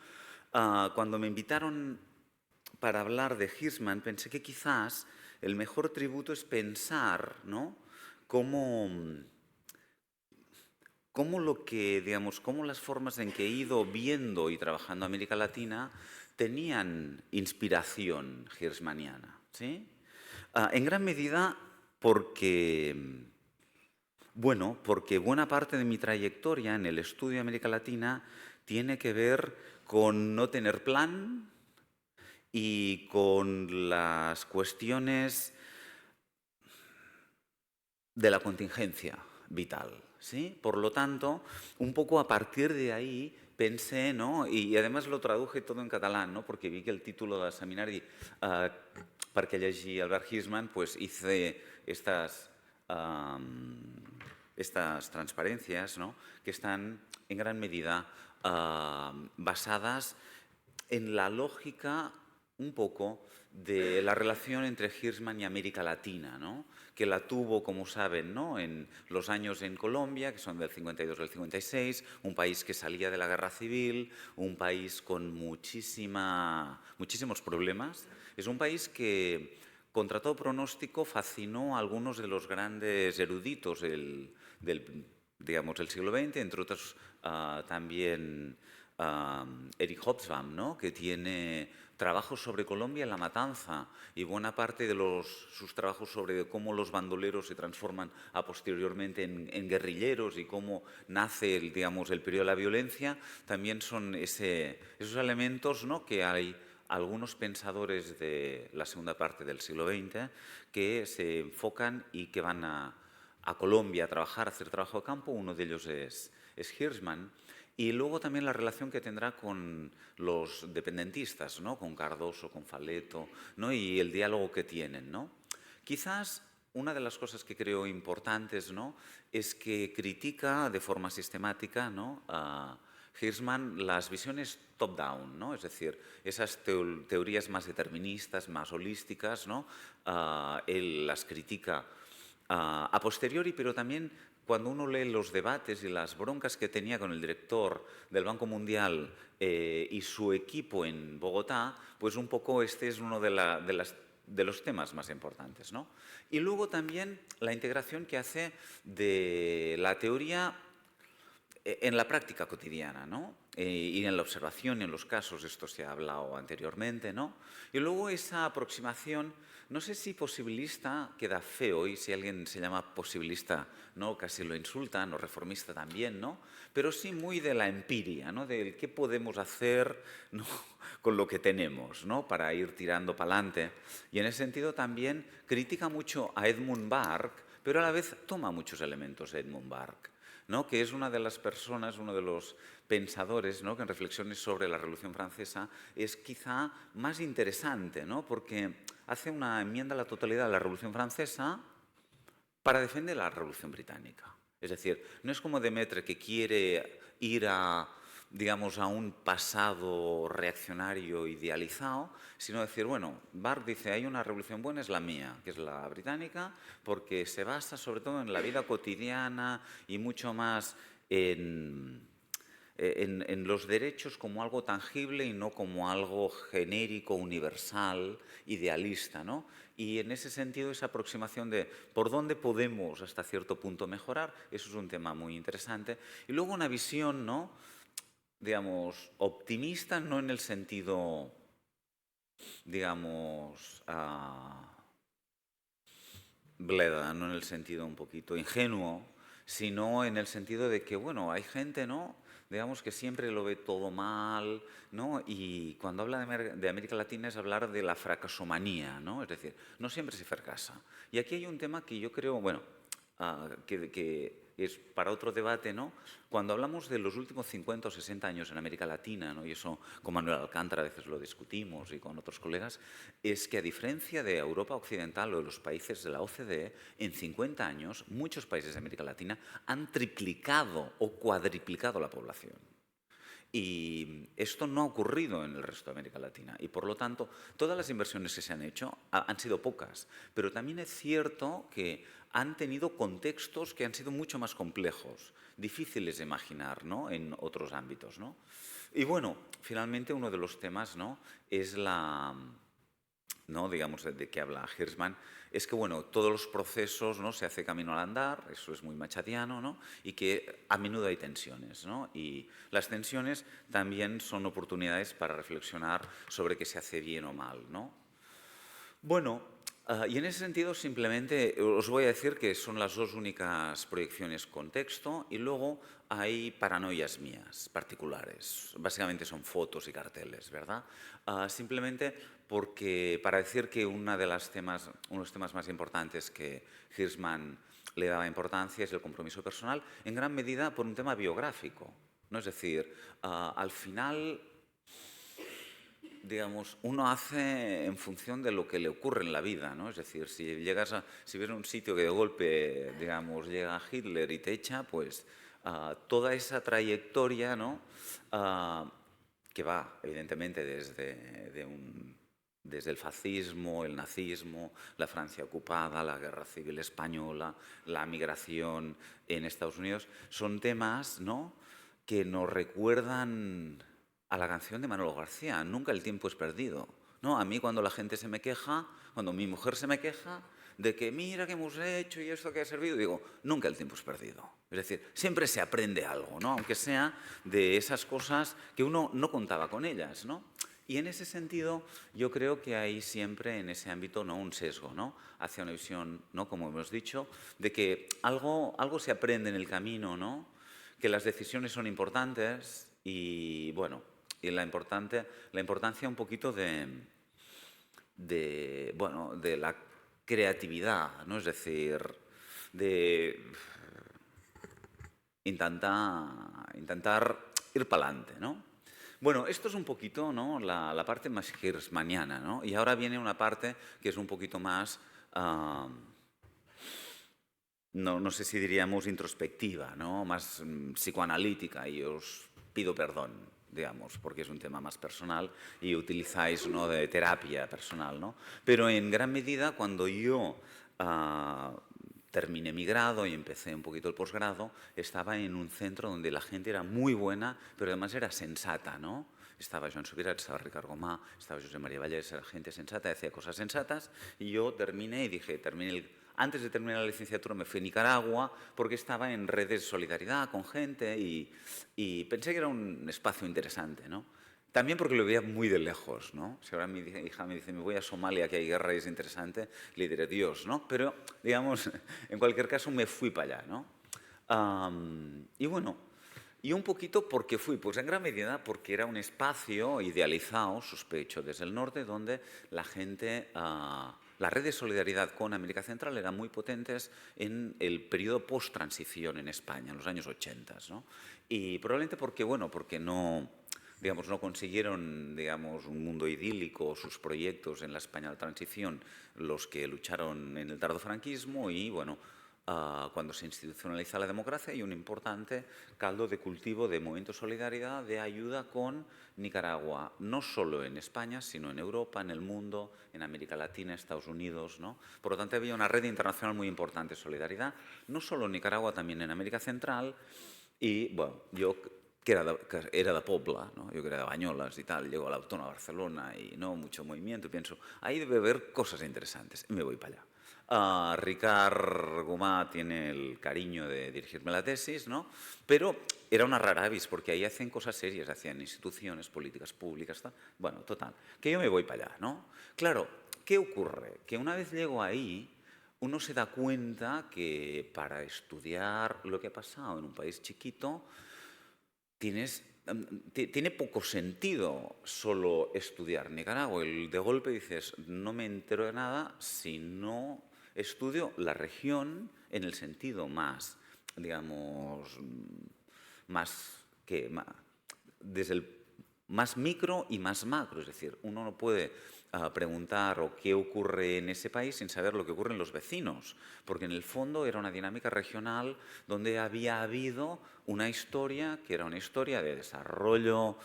cuando me invitaron para hablar de Hirschman, pensé que quizás el mejor tributo es pensar, ¿no?, cómo las formas en que he ido viendo y trabajando América Latina tenían inspiración hirschmaniana, ¿sí? En gran medida porque buena parte de mi trayectoria en el estudio de América Latina tiene que ver con no tener plan y con las cuestiones de la contingencia vital, ¿sí? Por lo tanto, un poco a partir de ahí pensé, ¿no? Y además lo traduje todo en catalán, ¿no? Porque vi que el título del seminari perquè llegi Albert Hirschman, pues hice estas transparencias, ¿no? Que están en gran medida basadas en la lógica un poco de la relación entre Hirschman y América Latina, ¿no? Que la tuvo, como saben, ¿no? En los años en Colombia, que son del 52 al 56, un país que salía de la guerra civil, un país con muchísimos problemas. Es un país que, contra todo pronóstico, fascinó a algunos de los grandes eruditos del siglo XX, entre otros también Eric Hobsbawm, ¿no? Que tiene trabajos sobre Colombia en la matanza y buena parte de sus trabajos sobre cómo los bandoleros se transforman posteriormente en guerrilleros y cómo nace el periodo de la violencia, también son esos elementos, ¿no? Que hay algunos pensadores de la segunda parte del siglo XX que se enfocan y que van a Colombia a trabajar, a hacer trabajo de campo. Uno de ellos es Hirschman. Y luego también la relación que tendrá con los dependentistas, ¿no? Con Cardoso, con Faleto, ¿no? Y el diálogo que tienen, ¿no? Quizás una de las cosas que creo importantes, ¿no? Es que critica de forma sistemática, ¿no? Hirschman las visiones top-down, ¿no? Es decir, esas teorías más deterministas, más holísticas, ¿no? Él las critica a posteriori, pero también cuando uno lee los debates y las broncas que tenía con el director del Banco Mundial y su equipo en Bogotá, pues un poco este es uno de los temas más importantes, ¿no? Y luego también la integración que hace de la teoría en la práctica cotidiana, ¿no? Y en la observación, en los casos, esto se ha hablado anteriormente, ¿no? Y luego esa aproximación, no sé si posibilista queda feo, y si alguien se llama posibilista, ¿no? Casi lo insultan, o reformista también, ¿no? Pero sí muy de la empiria, ¿no? Del qué podemos hacer, ¿no? Con lo que tenemos, ¿no? Para ir tirando para adelante. Y en ese sentido también critica mucho a Edmund Burke, pero a la vez toma muchos elementos de Edmund Burke, ¿no? Que es una de las personas, uno de los pensadores, ¿no? Que en reflexiones sobre la Revolución Francesa es quizá más interesante, ¿no? Porque hace una enmienda a la totalidad de la Revolución Francesa para defender la Revolución Británica. Es decir, no es como Demetre, que quiere ir a un pasado reaccionario idealizado, sino decir, bueno, Burke dice, hay una revolución buena, es la mía, que es la británica, porque se basa sobre todo en la vida cotidiana y mucho más en los derechos como algo tangible y no como algo genérico, universal, idealista, ¿no? Y en ese sentido, esa aproximación de por dónde podemos hasta cierto punto mejorar, eso es un tema muy interesante. Y luego una visión, ¿no? Optimista, no en el sentido, bleda, no en el sentido un poquito ingenuo, sino en el sentido de que, bueno, hay gente, ¿no? Que siempre lo ve todo mal, ¿no? Y cuando habla de América Latina es hablar de la fracasomanía, ¿no? Es decir, no siempre se fracasa. Y aquí hay un tema que yo creo, bueno, que es para otro debate, ¿no? Cuando hablamos de los últimos 50 o 60 años en América Latina, ¿no? Y eso con Manuel Alcántara a veces lo discutimos y con otros colegas, es que a diferencia de Europa Occidental o de los países de la OCDE, en 50 años muchos países de América Latina han triplicado o cuadriplicado la población. Y esto no ha ocurrido en el resto de América Latina. Y por lo tanto, todas las inversiones que se han hecho han sido pocas. Pero también es cierto que han tenido contextos que han sido mucho más complejos, difíciles de imaginar, ¿no? En otros ámbitos, ¿no? Y bueno, finalmente uno de los temas, ¿no? Es ¿no? De que habla Hirschman, es que, bueno, todos los procesos, ¿no? Se hace camino al andar, eso es muy machadiano, ¿no? Y que a menudo hay tensiones, ¿no? Y las tensiones también son oportunidades para reflexionar sobre qué se hace bien o mal, ¿no? Bueno, y en ese sentido simplemente os voy a decir que son las dos únicas proyecciones con texto y luego hay paranoias mías particulares. Básicamente son fotos y carteles, ¿verdad? Simplemente porque para decir que uno de los temas más importantes que Hirschman le daba importancia es el compromiso personal, en gran medida por un tema biográfico, ¿no? Es decir, al final, digamos, uno hace en función de lo que le ocurre en la vida, ¿no? Es decir, si ves a un sitio que de golpe, digamos, llega Hitler y te echa, pues toda esa trayectoria, ¿no? Que va, evidentemente, desde el fascismo, el nazismo, la Francia ocupada, la Guerra Civil Española, la migración en Estados Unidos, son temas, ¿no?, que nos recuerdan a la canción de Manolo García, nunca el tiempo es perdido, ¿no? A mí cuando la gente se me queja, cuando mi mujer se me queja de que mira qué hemos hecho y esto que ha servido, digo, nunca el tiempo es perdido. Es decir, siempre se aprende algo, ¿no? Aunque sea de esas cosas que uno no contaba con ellas, ¿no? Y en ese sentido, yo creo que hay siempre en ese ámbito, ¿no?, un sesgo, ¿no?, hacia una visión, ¿no?, como hemos dicho, de que algo se aprende en el camino, ¿no?, que las decisiones son importantes y, bueno, y la importancia un poquito de la creatividad, ¿no? Es decir, de intentar ir para adelante, ¿no? Bueno, esto es un poquito, ¿no?, la parte más hirschmaniana, ¿no? Y ahora viene una parte que es un poquito más, no sé si diríamos introspectiva, ¿no?, más psicoanalítica, y os pido perdón, digamos, porque es un tema más personal y utilizáis, ¿no?, de terapia personal, ¿no? Pero en gran medida, cuando yo terminé mi grado y empecé un poquito el posgrado, estaba en un centro donde la gente era muy buena, pero además era sensata, ¿no? Estaba Joan Subirats, estaba Ricard Gomà, estaba Josep María Vallès, era gente sensata, hacía cosas sensatas, y yo terminé y dije, antes de terminar la licenciatura me fui a Nicaragua porque estaba en redes de solidaridad con gente y pensé que era un espacio interesante, ¿no? También porque lo veía muy de lejos, ¿no? Si ahora mi hija me dice, me voy a Somalia, que hay guerra y es interesante, le diré, Dios, ¿no? Pero, digamos, en cualquier caso me fui para allá, ¿no? Y bueno, y un poquito porque fui, pues en gran medida porque era un espacio idealizado, sospecho, desde el norte, donde la gente, las redes de solidaridad con América Central eran muy potentes en el periodo post-transición en España, en los años 80, ¿no? Y probablemente porque, bueno, porque no consiguieron, digamos, un mundo idílico, sus proyectos en la España de la transición, los que lucharon en el tardofranquismo y, bueno, cuando se institucionaliza la democracia hay un importante caldo de cultivo de movimiento de solidaridad, de ayuda con Nicaragua, no solo en España, sino en Europa, en el mundo, en América Latina, Estados Unidos, ¿no? Por lo tanto, había una red internacional muy importante de solidaridad, no solo en Nicaragua, también en América Central. Y, bueno, yo que era de Pobla, ¿no? Yo que era de Bañolas y tal, llego a la Autónoma de Barcelona y no mucho movimiento, y pienso, ahí debe haber cosas interesantes, y me voy para allá. Ricard Gomà tiene el cariño de dirigirme la tesis, ¿no? Pero era una rara avis, porque ahí hacen cosas serias, hacían instituciones, políticas públicas, tal. Bueno, total, que yo me voy para allá, ¿no? Claro, ¿qué ocurre? Que una vez llego ahí, uno se da cuenta que para estudiar lo que ha pasado en un país chiquito, tiene poco sentido solo estudiar Nicaragua. De golpe dices, no me entero de nada si no estudio la región en el sentido más, digamos, desde el más micro y más macro. Es decir, uno no puede preguntar o qué ocurre en ese país sin saber lo que ocurre en los vecinos, porque en el fondo era una dinámica regional donde había habido una historia que era una historia de desarrollo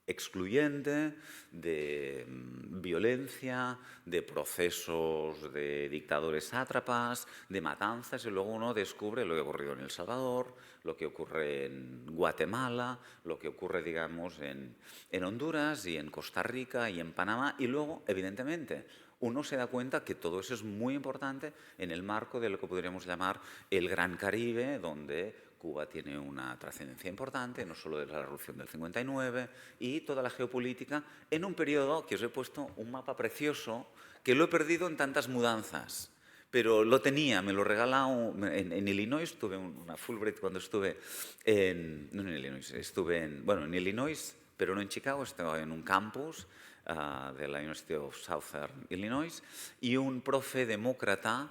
excluyente, de violencia, de procesos de dictadores sátrapas, de matanzas, y luego uno descubre lo que ha ocurrido en El Salvador, lo que ocurre en Guatemala, lo que ocurre, digamos, en Honduras y en Costa Rica y en Panamá, y luego, evidentemente, uno se da cuenta que todo eso es muy importante en el marco de lo que podríamos llamar el Gran Caribe, donde Cuba tiene una trascendencia importante, no solo de la Revolución del 59, y toda la geopolítica en un periodo que os he puesto un mapa precioso que lo he perdido en tantas mudanzas, pero lo tenía, me lo regaló en Illinois, tuve una Fulbright cuando estuve no en Illinois, en Illinois, pero no en Chicago, estaba en un campus de la University of Southern Illinois, y un profe demócrata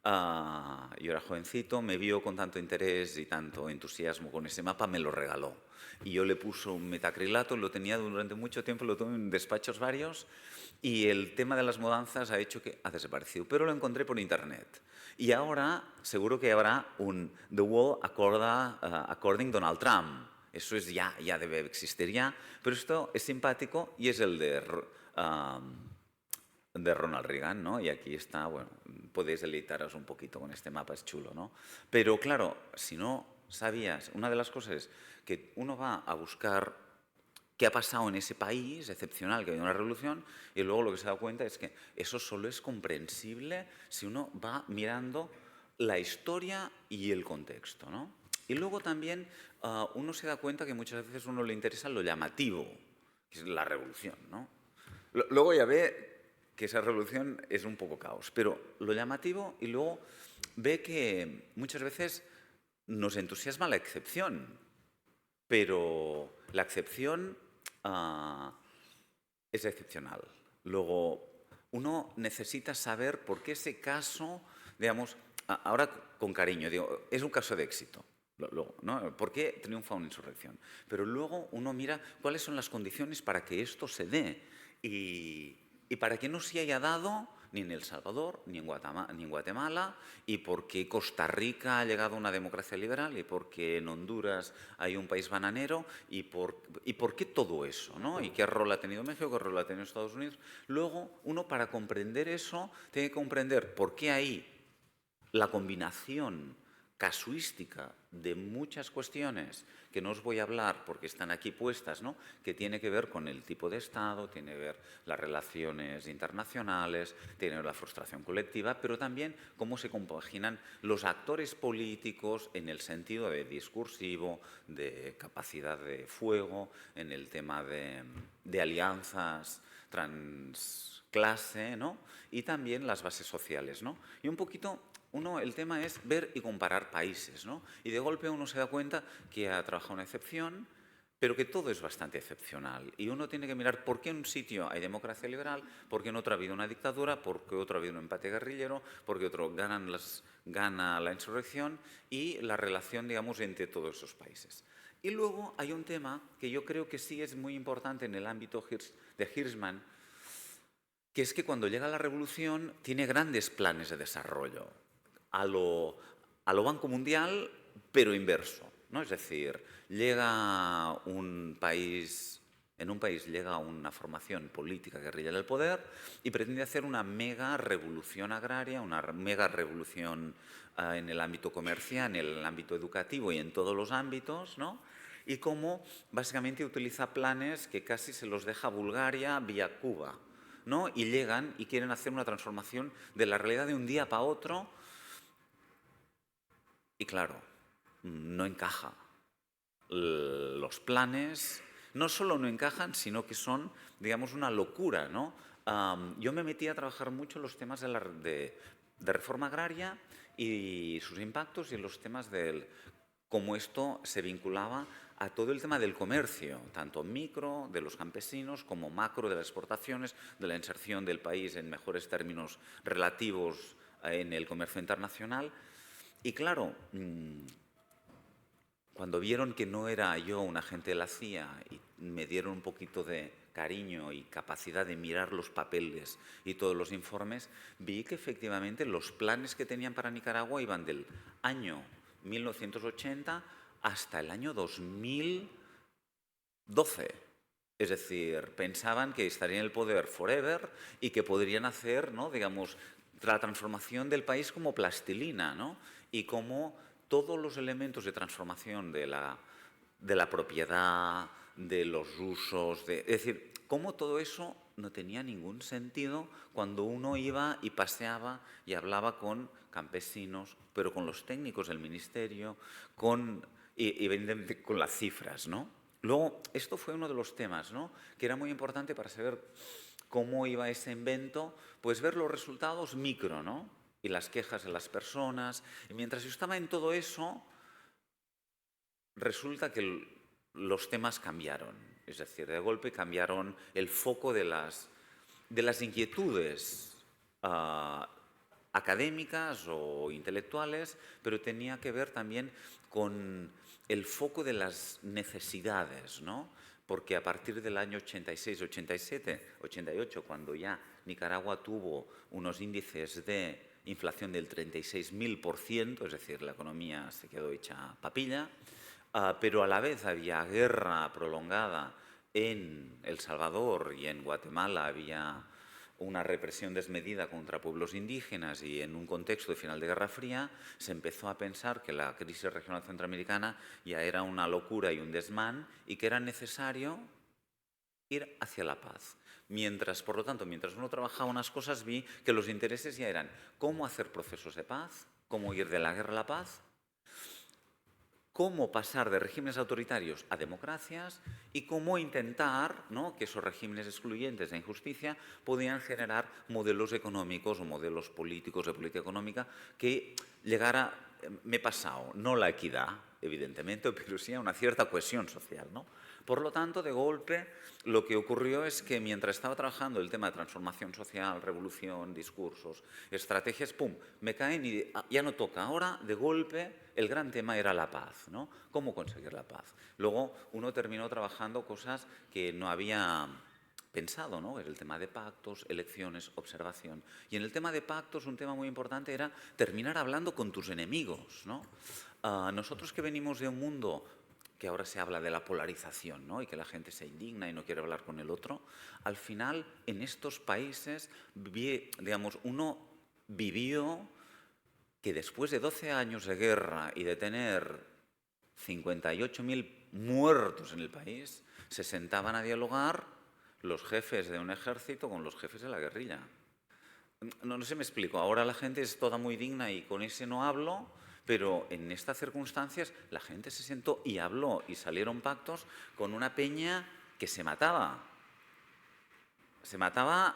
yo era jovencito, me vio con tanto interés y tanto entusiasmo con ese mapa, me lo regaló. Y yo le puse un metacrilato, lo tenía durante mucho tiempo, lo tuve en despachos varios, y el tema de las mudanzas ha hecho que ha desaparecido, pero lo encontré por internet. Y ahora seguro que habrá un The Wall According Donald Trump. Eso es ya debe existir ya, pero esto es simpático y es el de Ronald Reagan, ¿no? Y aquí está, bueno, podéis deleitaros un poquito con este mapa, es chulo, ¿no? Pero claro, si no sabías, una de las cosas es que uno va a buscar qué ha pasado en ese país excepcional, que ha habido una revolución, y luego lo que se da cuenta es que eso solo es comprensible si uno va mirando la historia y el contexto, ¿no? Y luego también uno se da cuenta que muchas veces a uno le interesa lo llamativo, que es la revolución, ¿no? Luego ya ve que esa revolución es un poco caos, pero lo llamativo, y luego ve que muchas veces nos entusiasma la excepción, pero la excepción es excepcional. Luego, uno necesita saber por qué ese caso, digamos, ahora con cariño, digo, es un caso de éxito. Luego, ¿no? ¿Por qué triunfa una insurrección? Pero luego uno mira cuáles son las condiciones para que esto se dé y para que no se haya dado ni en El Salvador, ni en Guatemala, y por qué Costa Rica ha llegado a una democracia liberal, y por qué en Honduras hay un país bananero, y por qué todo eso, ¿no? Y qué rol ha tenido México, qué rol ha tenido Estados Unidos. Luego, uno para comprender eso tiene que comprender por qué hay la combinación casuística de muchas cuestiones que no os voy a hablar porque están aquí puestas, ¿no? Que tiene que ver con el tipo de Estado, tiene que ver las relaciones internacionales, tiene que ver la frustración colectiva, pero también cómo se compaginan los actores políticos en el sentido de discursivo, de capacidad de fuego, en el tema de alianzas transclase, ¿no? Y también las bases sociales, ¿no? Y un poquito el tema es ver y comparar países, ¿no? Y de golpe uno se da cuenta que ha trabajado una excepción, pero que todo es bastante excepcional. Y uno tiene que mirar por qué en un sitio hay democracia liberal, por qué en otro ha habido una dictadura, por qué otro ha habido un empate guerrillero, por qué otro gana la insurrección y la relación, digamos, entre todos esos países. Y luego hay un tema que yo creo que sí es muy importante en el ámbito de Hirschman, que es que cuando llega la revolución tiene grandes planes de desarrollo. A lo Banco Mundial, pero inverso, ¿no? Es decir, llega un país, en un país llega una formación política guerrillera al poder y pretende hacer una mega revolución agraria, una mega revolución en el ámbito comercial, en el ámbito educativo y en todos los ámbitos, ¿no? Y cómo básicamente utiliza planes que casi se los deja Bulgaria vía Cuba, ¿no? Y llegan y quieren hacer una transformación de la realidad de un día para otro. Y claro, no encaja. Los planes no solo no encajan, sino que son, digamos, una locura, ¿no? Yo me metí a trabajar mucho en los temas de reforma agraria y sus impactos y en los temas de cómo esto se vinculaba a todo el tema del comercio, tanto micro de los campesinos como macro de las exportaciones, de la inserción del país en mejores términos relativos en el comercio internacional. Y claro, cuando vieron que no era yo un agente de la CIA y me dieron un poquito de cariño y capacidad de mirar los papeles y todos los informes, vi que efectivamente los planes que tenían para Nicaragua iban del año 1980 hasta el año 2012. Es decir, pensaban que estarían en el poder forever y que podrían hacer, ¿no?, digamos, la transformación del país como plastilina, ¿no? Y como todos los elementos de transformación de la propiedad, de los usos, es decir, cómo todo eso no tenía ningún sentido cuando uno iba y paseaba y hablaba con campesinos, pero con los técnicos del ministerio, con las cifras, ¿no? Luego, esto fue uno de los temas, ¿no?, que era muy importante para saber cómo iba ese invento, pues ver los resultados micro, ¿no?, y las quejas de las personas. Y mientras yo estaba en todo eso, resulta que los temas cambiaron. Es decir, de golpe cambiaron el foco de las inquietudes académicas o intelectuales, pero tenía que ver también con el foco de las necesidades, ¿no? Porque a partir del año 86, 87, 88, cuando ya Nicaragua tuvo unos índices de inflación del 36.000%, es decir, la economía se quedó hecha papilla, pero a la vez había guerra prolongada en El Salvador y en Guatemala, había una represión desmedida contra pueblos indígenas y en un contexto de final de Guerra Fría se empezó a pensar que la crisis regional centroamericana ya era una locura y un desmán y que era necesario ir hacia la paz. Mientras, por lo tanto, mientras uno trabajaba unas cosas, vi que los intereses ya eran cómo hacer procesos de paz, cómo ir de la guerra a la paz, cómo pasar de regímenes autoritarios a democracias y cómo intentar, ¿no?, que esos regímenes excluyentes de injusticia podían generar modelos económicos o modelos políticos de política económica que llegara, me he pasado, no la equidad, evidentemente, pero sí a una cierta cohesión social, ¿no? Por lo tanto, de golpe, lo que ocurrió es que mientras estaba trabajando el tema de transformación social, revolución, discursos, estrategias, ¡pum!, me caen y ya no toca. Ahora, de golpe, el gran tema era la paz, ¿no? ¿Cómo conseguir la paz? Luego, uno terminó trabajando cosas que no había pensado, ¿no? Era el tema de pactos, elecciones, observación. Y en el tema de pactos, un tema muy importante era terminar hablando con tus enemigos, ¿no? Nosotros que venimos de un mundo que ahora se habla de la polarización, ¿no?, y que la gente se indigna y no quiere hablar con el otro, al final, en estos países, digamos, uno vivió que después de 12 años de guerra y de tener 58.000 muertos en el país, se sentaban a dialogar los jefes de un ejército con los jefes de la guerrilla. No sé, me explico. Ahora la gente es toda muy digna y con ese no hablo, pero en estas circunstancias la gente se sentó y habló y salieron pactos con una peña que se mataba. Se mataba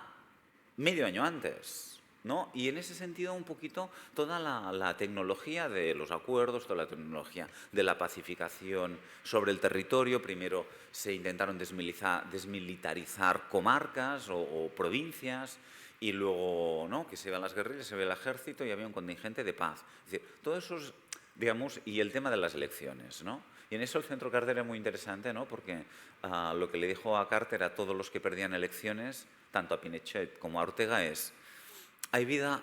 medio año antes, ¿no? Y en ese sentido un poquito toda la tecnología de los acuerdos, toda la tecnología de la pacificación sobre el territorio. Primero se intentaron desmilitarizar comarcas o provincias y luego, ¿no?, que se iban las guerrillas, se ve el ejército y había un contingente de paz. Es decir, todo eso es, digamos, y el tema de las elecciones, ¿no? Y en eso el Centro Carter era muy interesante, ¿no?, porque lo que le dijo a Carter a todos los que perdían elecciones, tanto a Pinochet como a Ortega, es: hay vida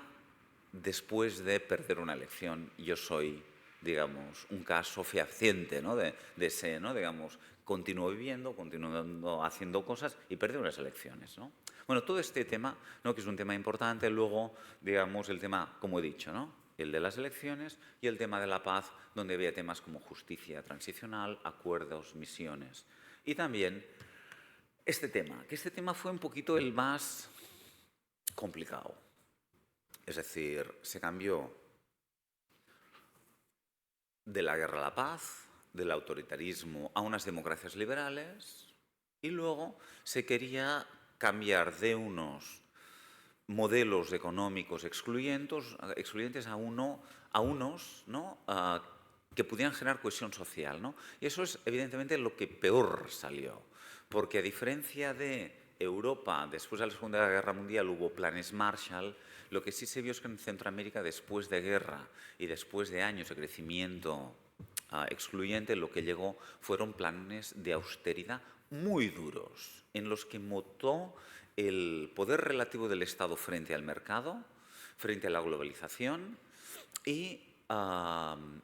después de perder una elección. Yo soy, digamos, un caso fehaciente, ¿no?, de ese, ¿no?, digamos, continuó viviendo, continuando haciendo cosas y perdió unas elecciones, ¿no? Bueno, todo este tema, ¿no?, que es un tema importante, luego, digamos, el tema, como he dicho, ¿no?, el de las elecciones y el tema de la paz, donde había temas como justicia transicional, acuerdos, misiones. Y también este tema, que este tema fue un poquito el más complicado. Es decir, se cambió de la guerra a la paz, del autoritarismo a unas democracias liberales, y luego se quería cambiar de unos modelos económicos excluyentes a unos, ¿no?, que pudieran generar cohesión social, ¿no? Y eso es evidentemente lo que peor salió, porque a diferencia de Europa, después de la Segunda Guerra Mundial hubo planes Marshall, lo que sí se vio es que en Centroamérica, después de guerra y después de años de crecimiento excluyente, lo que llegó fueron planes de austeridad muy duros, en los que mutó el poder relativo del Estado frente al mercado, frente a la globalización, y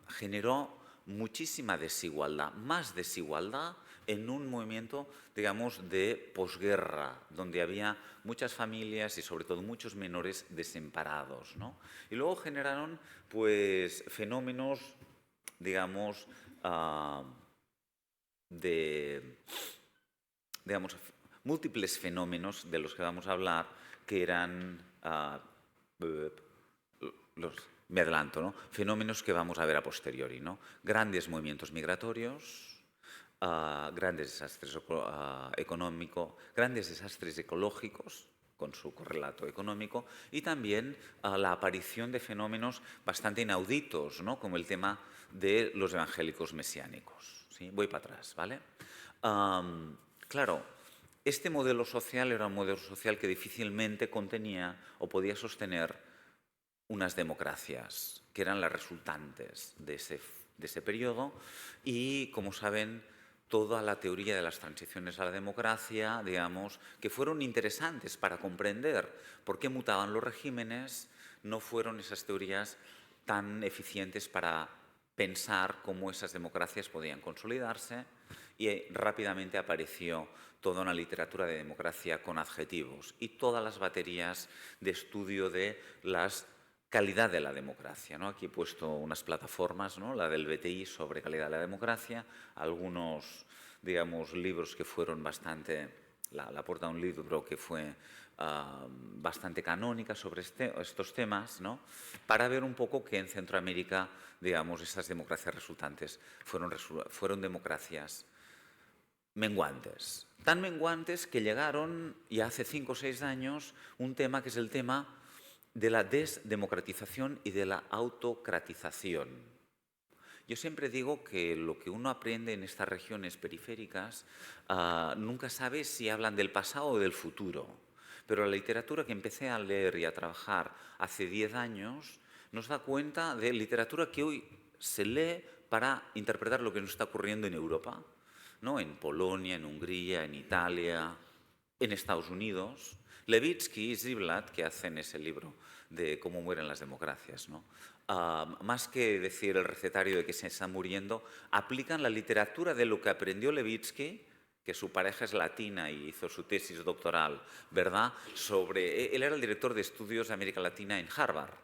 generó muchísima desigualdad, más desigualdad en un movimiento, digamos, de posguerra, donde había muchas familias y sobre todo muchos menores desamparados, ¿no? Y luego generaron, pues, fenómenos, digamos, digamos, múltiples fenómenos de los que vamos a hablar, que eran me adelanto, ¿no?, fenómenos que vamos a ver a posteriori, ¿no? Grandes movimientos migratorios, grandes desastres económicos, grandes desastres ecológicos con su correlato económico, y también la aparición de fenómenos bastante inauditos, ¿no?, como el tema de los evangélicos mesiánicos, ¿sí? Voy para atrás, ¿vale? Claro, este modelo social era un modelo social que difícilmente contenía o podía sostener unas democracias que eran las resultantes de ese periodo y, como saben, toda la teoría de las transiciones a la democracia, digamos, que fueron interesantes para comprender por qué mutaban los regímenes, no fueron esas teorías tan eficientes para pensar cómo esas democracias podían consolidarse y rápidamente apareció toda una literatura de democracia con adjetivos y todas las baterías de estudio de la calidad de la democracia, ¿no? Aquí he puesto unas plataformas, ¿no? La del BTI sobre calidad de la democracia, algunos, digamos, libros que fueron bastante, la porta de un libro que fue bastante canónica sobre estos temas, ¿no? Para ver un poco que en Centroamérica, digamos, esas democracias resultantes fueron democracias menguantes. Tan menguantes que llegaron, ya hace 5 o 6 años, un tema que es el tema de la desdemocratización y de la autocratización. Yo siempre digo que lo que uno aprende en estas regiones periféricas nunca sabe si hablan del pasado o del futuro. Pero la literatura que empecé a leer y a trabajar hace 10 años nos da cuenta de literatura que hoy se lee para interpretar lo que nos está ocurriendo en Europa, ¿no? En Polonia, en Hungría, en Italia, en Estados Unidos. Levitsky y Ziblatt, que hacen ese libro de cómo mueren las democracias, ¿no? Más que decir el recetario de que se está muriendo, aplican la literatura de lo que aprendió Levitsky, que su pareja es latina y hizo su tesis doctoral, ¿verdad? Él era el director de estudios de América Latina en Harvard.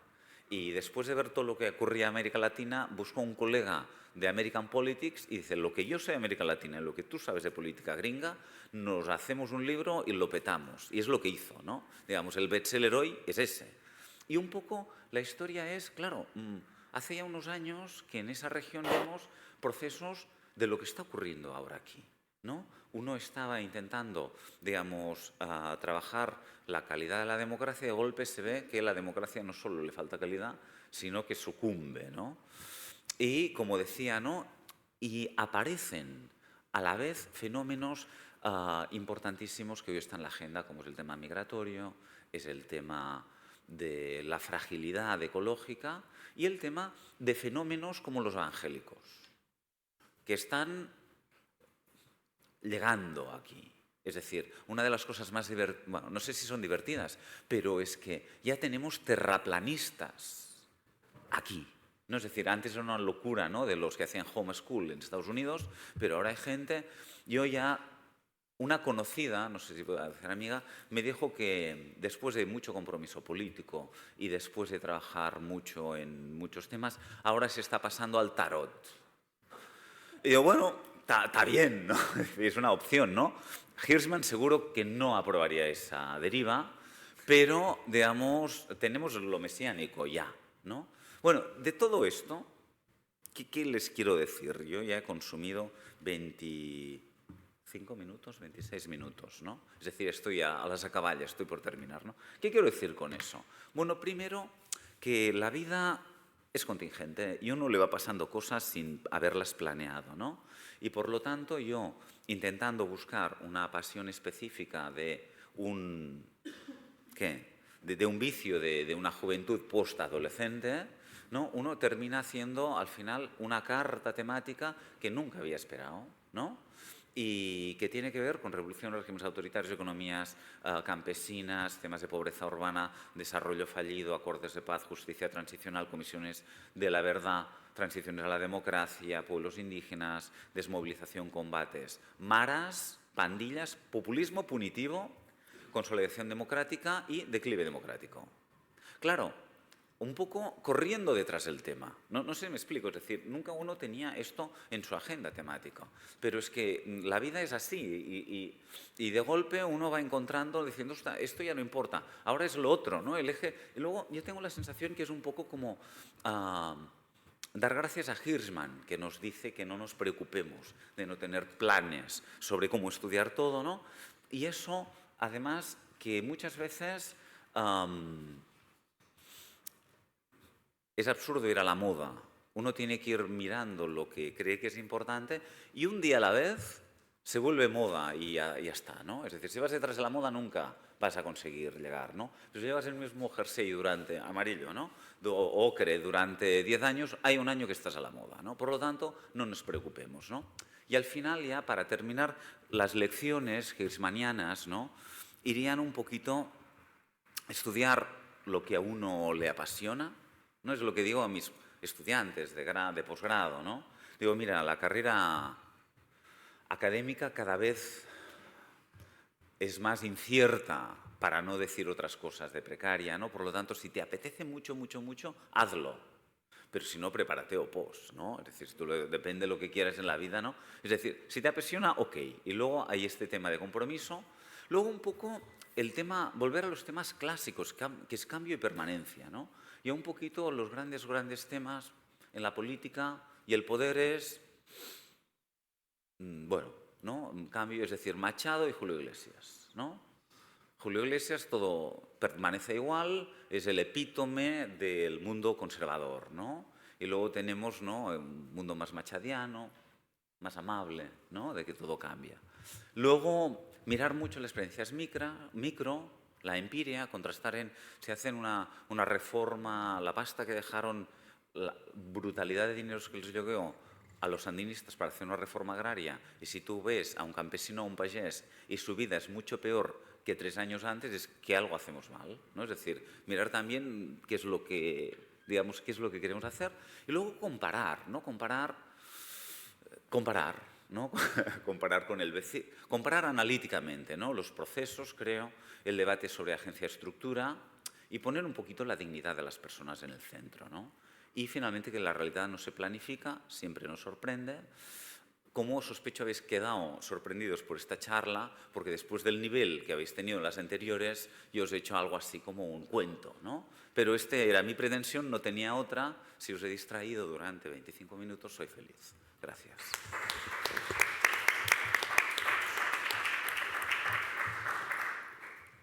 Y después de ver todo lo que ocurría en América Latina, buscó un colega de American Politics y dice, lo que yo sé de América Latina y lo que tú sabes de política gringa, nos hacemos un libro y lo petamos. Y es lo que hizo, ¿no? Digamos, el bestseller hoy es ese. Y un poco la historia es, claro, hace ya unos años que en esa región vemos procesos de lo que está ocurriendo ahora aquí, ¿no? Uno estaba intentando, digamos, trabajar la calidad de la democracia y de golpe se ve que la democracia no solo le falta calidad, sino que sucumbe, ¿no? Y, como decía, ¿no? Y aparecen a la vez fenómenos importantísimos que hoy están en la agenda, como es el tema migratorio, es el tema de la fragilidad ecológica y el tema de fenómenos como los evangélicos, que están llegando aquí. Es decir, una de las cosas más divertidas, bueno, no sé si son divertidas, pero es que ya tenemos terraplanistas aquí. ¿No? Es decir, antes era una locura, ¿no?, de los que hacían homeschool en Estados Unidos, pero ahora hay gente, una conocida, no sé si puedo decir amiga, me dijo que después de mucho compromiso político y después de trabajar mucho en muchos temas, ahora se está pasando al tarot. Y yo, bueno, está bien, ¿no? Es una opción, ¿no? Hirschman seguro que no aprobaría esa deriva, pero, digamos, tenemos lo mesiánico ya, ¿no? Bueno, de todo esto, ¿qué les quiero decir? Yo ya he consumido 25 minutos, 26 minutos, ¿no? Es decir, estoy a las acaballas, estoy por terminar, ¿no? ¿Qué quiero decir con eso? Bueno, primero, que la vida es contingente y uno le va pasando cosas sin haberlas planeado, ¿no? Y por lo tanto yo, intentando buscar una pasión específica de un vicio de una juventud postadolescente, ¿no? Uno termina haciendo al final una carta temática que nunca había esperado, ¿no? Y que tiene que ver con revoluciones, regímenes autoritarios, economías campesinas, temas de pobreza urbana, desarrollo fallido, acuerdos de paz, justicia transicional, comisiones de la verdad, transiciones a la democracia, pueblos indígenas, desmovilización, combates, maras, pandillas, populismo punitivo, consolidación democrática y declive democrático. Claro, un poco corriendo detrás del tema. No sé si me explico, es decir, nunca uno tenía esto en su agenda temática. Pero es que la vida es así y de golpe uno va encontrando, diciendo, esto ya no importa, ahora es lo otro, ¿no? El eje. Y luego yo tengo la sensación que es un poco como dar gracias a Hirschman, que nos dice que no nos preocupemos de no tener planes sobre cómo estudiar todo, ¿no? Y eso, además, que muchas veces es absurdo ir a la moda. Uno tiene que ir mirando lo que cree que es importante y un día a la vez se vuelve moda y ya está, ¿no? Es decir, si vas detrás de la moda nunca vas a conseguir llegar, ¿no? Pero si llevas el mismo jersey amarillo, ¿no? O ocre durante 10 años, hay un año que estás a la moda, ¿no? Por lo tanto, no nos preocupemos, ¿no? Y al final, ya para terminar, las lecciones hirschmanianas, ¿no? Irían un poquito a estudiar lo que a uno le apasiona, ¿no? Es lo que digo a mis estudiantes de posgrado, ¿no? Digo, mira, la carrera académica cada vez es más incierta, para no decir otras cosas, de precaria, ¿no? Por lo tanto, si te apetece mucho, mucho, mucho, hazlo. Pero si no, prepárate o post, ¿no? Es decir, depende de lo que quieras en la vida, ¿no? Es decir, si te apasiona, ok. Y luego hay este tema de compromiso. Luego un poco el tema, volver a los temas clásicos, que es cambio y permanencia, ¿no? Y un poquito los grandes temas en la política y el poder es, bueno, ¿no? Un cambio, es decir, Machado y Julio Iglesias, ¿no? Julio Iglesias todo permanece igual, es el epítome del mundo conservador, ¿no? Y luego tenemos, ¿no?, un mundo más machadiano, más amable, ¿no?, de que todo cambia. Luego, mirar mucho las experiencias micro, la empiria, contrastar si hacen una reforma, la pasta que dejaron, la brutalidad de dineros que les llogueó a los sandinistas para hacer una reforma agraria, y si tú ves a un campesino o un pagés y su vida es mucho peor que 3 años antes, es que algo hacemos mal, ¿no? Es decir, mirar también qué es lo que, digamos, qué es lo que queremos hacer, y luego comparar, ¿no? Comparar, ¿no? Comparar con el vecino, comparar analíticamente, ¿no? Los procesos, creo, el debate sobre agencia-estructura, y poner un poquito la dignidad de las personas en el centro, ¿no? Y finalmente que la realidad no se planifica, siempre nos sorprende. Como sospecho habéis quedado sorprendidos por esta charla, porque después del nivel que habéis tenido en las anteriores, yo os he hecho algo así como un cuento, ¿no? Pero era mi pretensión, no tenía otra. Si os he distraído durante 25 minutos, soy feliz. Gracias.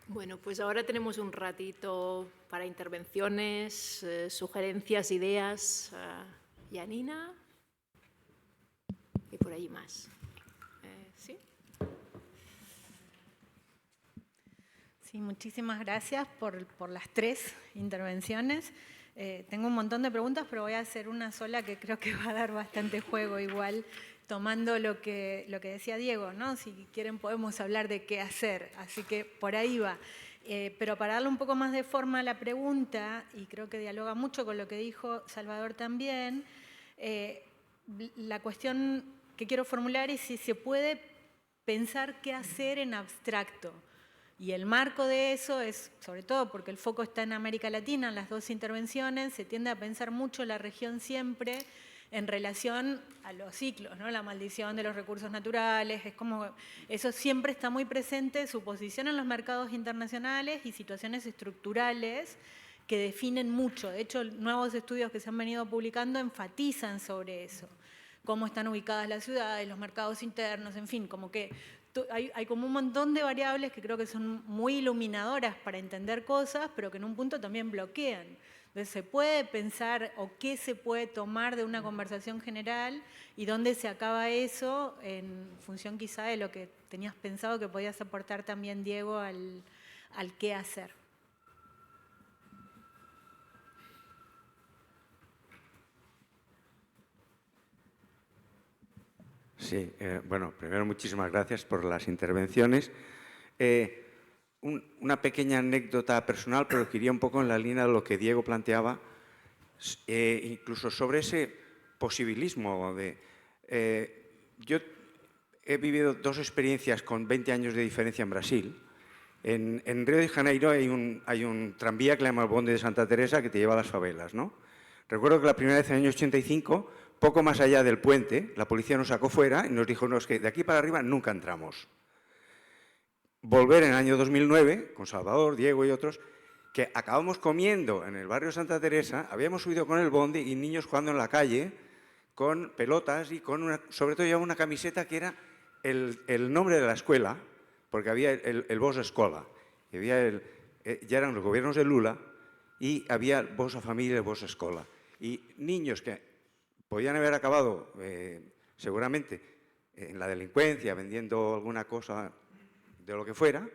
Bueno, pues ahora tenemos un ratito para intervenciones, sugerencias, ideas. Janina y por ahí más. ¿Sí? Sí, muchísimas gracias por las 3 intervenciones. Tengo un montón de preguntas, pero voy a hacer una sola que creo que va a dar bastante juego igual, tomando lo que decía Diego, ¿no? Si quieren podemos hablar de qué hacer, así que por ahí va. Pero para darle un poco más de forma a la pregunta, y creo que dialoga mucho con lo que dijo Salvador también, la cuestión que quiero formular es si se puede pensar qué hacer en abstracto. Y el marco de eso es, sobre todo porque el foco está en América Latina, en las 2 intervenciones, se tiende a pensar mucho la región siempre en relación a los ciclos, ¿no? La maldición de los recursos naturales, es como, eso siempre está muy presente, su posición en los mercados internacionales y situaciones estructurales que definen mucho. De hecho, nuevos estudios que se han venido publicando enfatizan sobre eso, cómo están ubicadas las ciudades, los mercados internos, en fin, como que hay como un montón de variables que creo que son muy iluminadoras para entender cosas, pero que en un punto también bloquean. Entonces, se puede pensar o qué se puede tomar de una conversación general y dónde se acaba eso en función quizá de lo que tenías pensado que podías aportar también, Diego, al qué hacer. Sí, bueno, primero muchísimas gracias por las intervenciones. Una pequeña anécdota personal, pero que iría un poco en la línea de lo que Diego planteaba, incluso sobre ese posibilismo. Yo he vivido 2 experiencias con 20 años de diferencia en Brasil. En Río de Janeiro hay un tranvía que le llama el Bonde de Santa Teresa que te lleva a las favelas, ¿no? Recuerdo que la primera vez en el año 85, poco más allá del puente, la policía nos sacó fuera y nos dijo, no, es que de aquí para arriba nunca entramos. Volver en el año 2009, con Salvador, Diego y otros, que acabamos comiendo en el barrio Santa Teresa, habíamos subido con el bondi y niños jugando en la calle con pelotas y sobre todo llevaba una camiseta que era el nombre de la escuela, porque había el Bossa Escola, y había ya eran los gobiernos de Lula y había el Bossa Familia y el Bossa Escola. Y niños que podían haber acabado seguramente en la delincuencia, vendiendo alguna cosa de lo que fuera,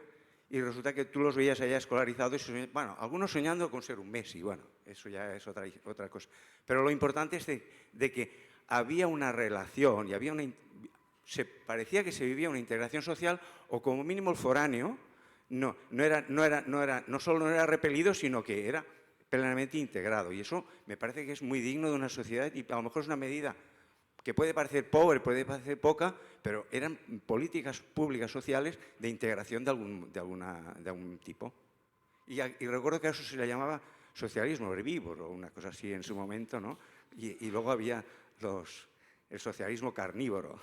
y resulta que tú los veías allá escolarizados, y bueno, algunos soñando con ser un Messi, bueno, eso ya es otra cosa. Pero lo importante es de que había una relación y parecía que se vivía una integración social, o como mínimo el foráneo no solo no era repelido, sino que era plenamente integrado. Y eso me parece que es muy digno de una sociedad, y a lo mejor es una medida que puede parecer pobre, puede parecer poca, pero eran políticas públicas sociales de integración de algún tipo. Y recuerdo que a eso se le llamaba socialismo herbívoro, o una cosa así en su momento, ¿no? Y luego había el socialismo carnívoro.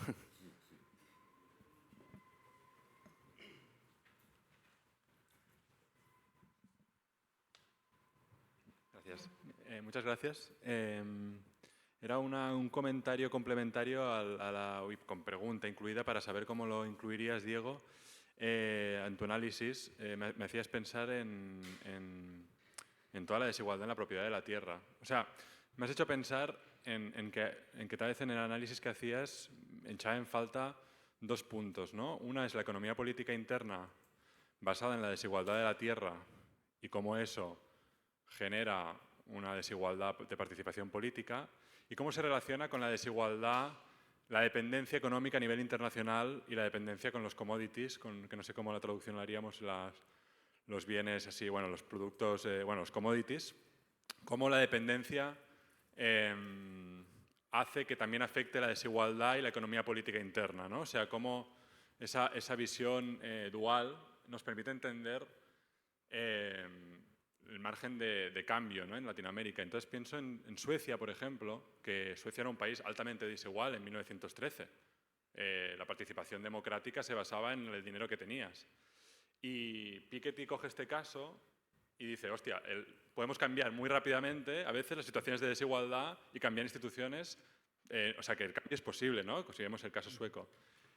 Gracias. Muchas gracias. Era un comentario complementario con pregunta incluida para saber cómo lo incluirías, Diego, en tu análisis. Me hacías pensar en toda la desigualdad en la propiedad de la tierra. O sea, me has hecho pensar en que tal vez en el análisis que hacías echaba en falta dos puntos, ¿no? Una es la economía política interna basada en la desigualdad de la tierra y cómo eso genera una desigualdad de participación política, y cómo se relaciona con la desigualdad, la dependencia económica a nivel internacional y la dependencia con los commodities, que no sé cómo la traducción la haríamos, los bienes así, bueno, los productos, los commodities, cómo la dependencia hace que también afecte la desigualdad y la economía política interna, ¿no? O sea, cómo esa visión dual nos permite entender el margen de cambio, ¿no?, en Latinoamérica. Entonces pienso en Suecia, por ejemplo, que Suecia era un país altamente desigual en 1913. La participación democrática se basaba en el dinero que tenías. Y Piketty coge este caso y dice, hostia, podemos cambiar muy rápidamente a veces las situaciones de desigualdad y cambiar instituciones, o sea que el cambio es posible, ¿no? Si vemos el caso sueco.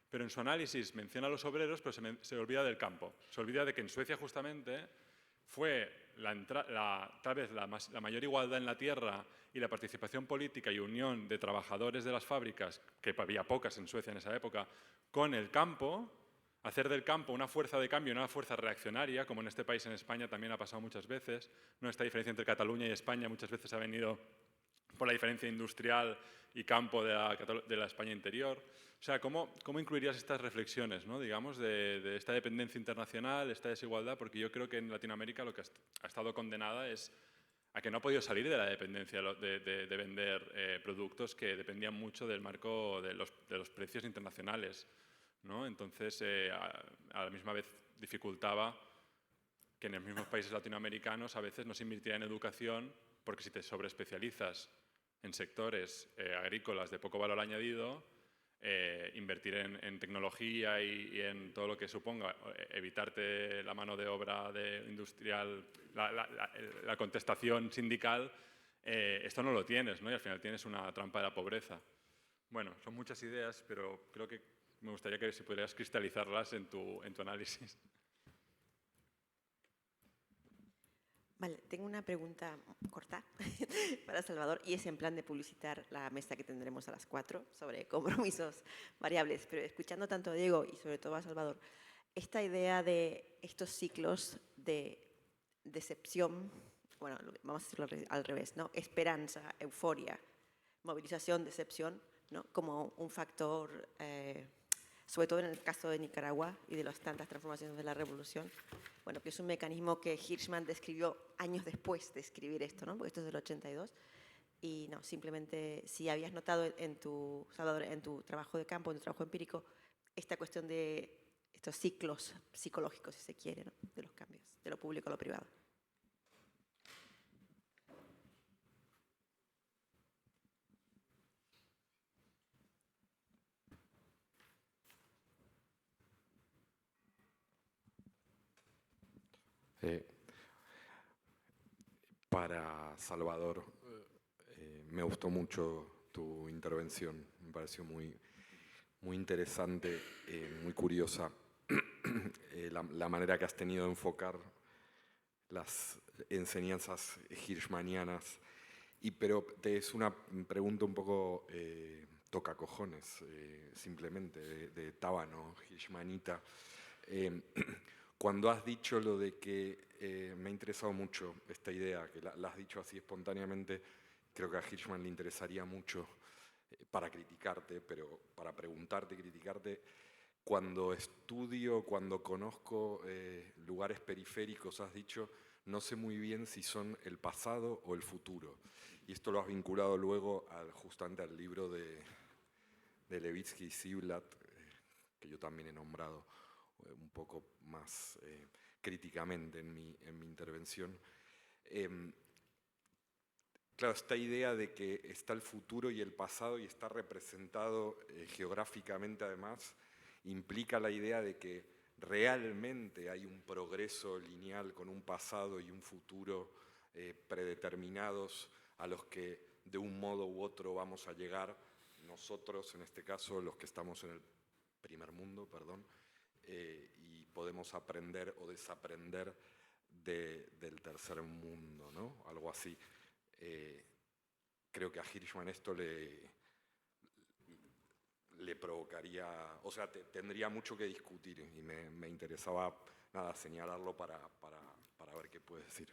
Pero en su análisis menciona a los obreros, pero se olvida del campo. Se olvida de que en Suecia justamente fue tal vez la mayor igualdad en la tierra y la participación política y unión de trabajadores de las fábricas, que había pocas en Suecia en esa época, con el campo, hacer del campo una fuerza de cambio, una fuerza reaccionaria, como en este país, en España, también ha pasado muchas veces. ¿No? Esta diferencia entre Cataluña y España muchas veces ha venido por la diferencia industrial y campo de la España interior. O sea, ¿cómo incluirías estas reflexiones, ¿no?, digamos, de esta dependencia internacional, esta desigualdad? Porque yo creo que en Latinoamérica lo que ha estado condenada es a que no ha podido salir de la dependencia de vender productos que dependían mucho del marco de los precios internacionales, ¿no? Entonces, a la misma vez dificultaba que en los mismos países latinoamericanos a veces no se invirtiera en educación, porque si te sobreespecializas en sectores agrícolas de poco valor añadido, invertir en tecnología y en todo lo que suponga evitarte la mano de obra industrial, la contestación sindical, esto no lo tienes, ¿no? Y al final tienes una trampa de la pobreza. Bueno, son muchas ideas, pero creo que me gustaría que si pudieras cristalizarlas en tu análisis. Vale, tengo una pregunta corta para Salvador, y es en plan de publicitar la mesa que tendremos a las 4 sobre compromisos variables. Pero escuchando tanto a Diego y sobre todo a Salvador, esta idea de estos ciclos de decepción, bueno, vamos a decirlo al revés, ¿no? Esperanza, euforia, movilización, decepción, ¿no?, como un factor, sobre todo en el caso de Nicaragua y de las tantas transformaciones de la revolución, bueno, que es un mecanismo que Hirschman describió años después de escribir esto, ¿no?, porque esto es del 82, y no, simplemente si habías notado Salvador, en tu trabajo de campo, en tu trabajo empírico, esta cuestión de estos ciclos psicológicos, si se quiere, ¿no?, de los cambios, de lo público a lo privado. Para Salvador, me gustó mucho tu intervención, me pareció muy interesante, muy curiosa la manera que has tenido de enfocar las enseñanzas hirschmanianas. Pero es una pregunta un poco tocacojones, simplemente, de tábano, hirschmanita. Cuando has dicho lo de que me ha interesado mucho esta idea, que la has dicho así espontáneamente, creo que a Hirschman le interesaría mucho para criticarte, pero para preguntarte y criticarte, cuando estudio, cuando conozco lugares periféricos, has dicho, no sé muy bien si son el pasado o el futuro. Y esto lo has vinculado luego justamente al libro de Levitsky y Ziblatt, que yo también he nombrado un poco más críticamente en mi intervención. Claro, esta idea de que está el futuro y el pasado y está representado geográficamente además, implica la idea de que realmente hay un progreso lineal con un pasado y un futuro predeterminados a los que de un modo u otro vamos a llegar nosotros, en este caso los que estamos en el primer mundo, perdón, y podemos aprender o desaprender del tercer mundo, ¿no? Algo así. Creo que a Hirschman esto le provocaría, o sea, tendría mucho que discutir y me interesaba, nada, señalarlo para ver qué puede decir.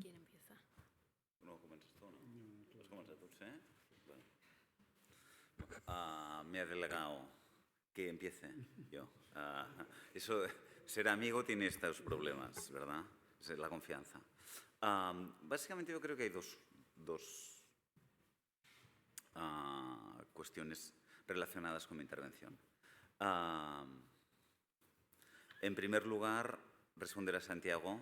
¿Quién empieza? No, comences tú, ¿no? Has començat tu, ¿sí? Bueno. Me ha delegado que empiece yo. Eso, ser amigo tiene estos problemas, ¿verdad? Es la confianza. Básicamente yo creo que hay dos cuestiones relacionadas con mi intervención. En primer lugar, responder a Santiago,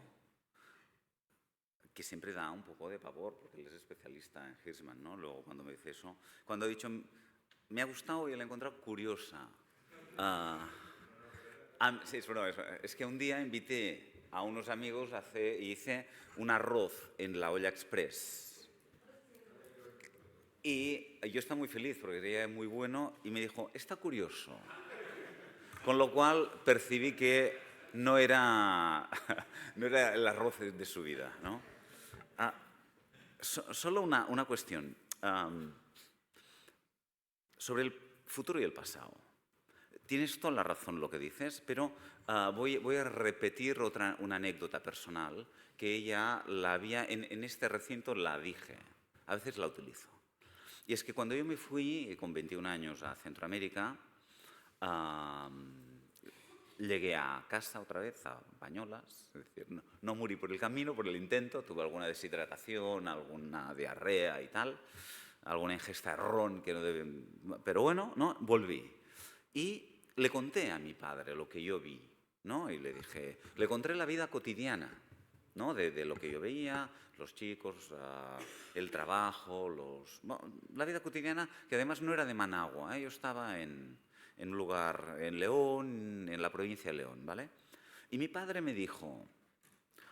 que siempre da un poco de pavor, porque él es especialista en Hirschman, ¿no? Luego, cuando me dice eso, cuando ha dicho, me ha gustado y la he encontrado curiosa. Sí, es que un día invité a unos amigos y hice un arroz en la olla express. Y yo estaba muy feliz porque era muy bueno y me dijo, está curioso. Con lo cual percibí que no era el arroz de su vida, ¿no? Solo una cuestión sobre el futuro y el pasado. Tienes toda la razón lo que dices, pero voy a repetir una anécdota personal que ella la había, en este recinto la dije, a veces la utilizo. Y es que cuando yo me fui con 21 años a Centroamérica, llegué a casa otra vez, a Bañolas, es decir, no morí por el camino, por el intento, tuve alguna deshidratación, alguna diarrea y tal, alguna ingesta de ron que no deben... Pero bueno, ¿no? Volví. Y le conté a mi padre lo que yo vi, ¿no? Y le conté la vida cotidiana, ¿no? De lo que yo veía, los chicos, el trabajo, la vida cotidiana, que además no era de Managua, ¿eh? Yo estaba en un lugar, en León, en la provincia de León, ¿vale? Y mi padre me dijo,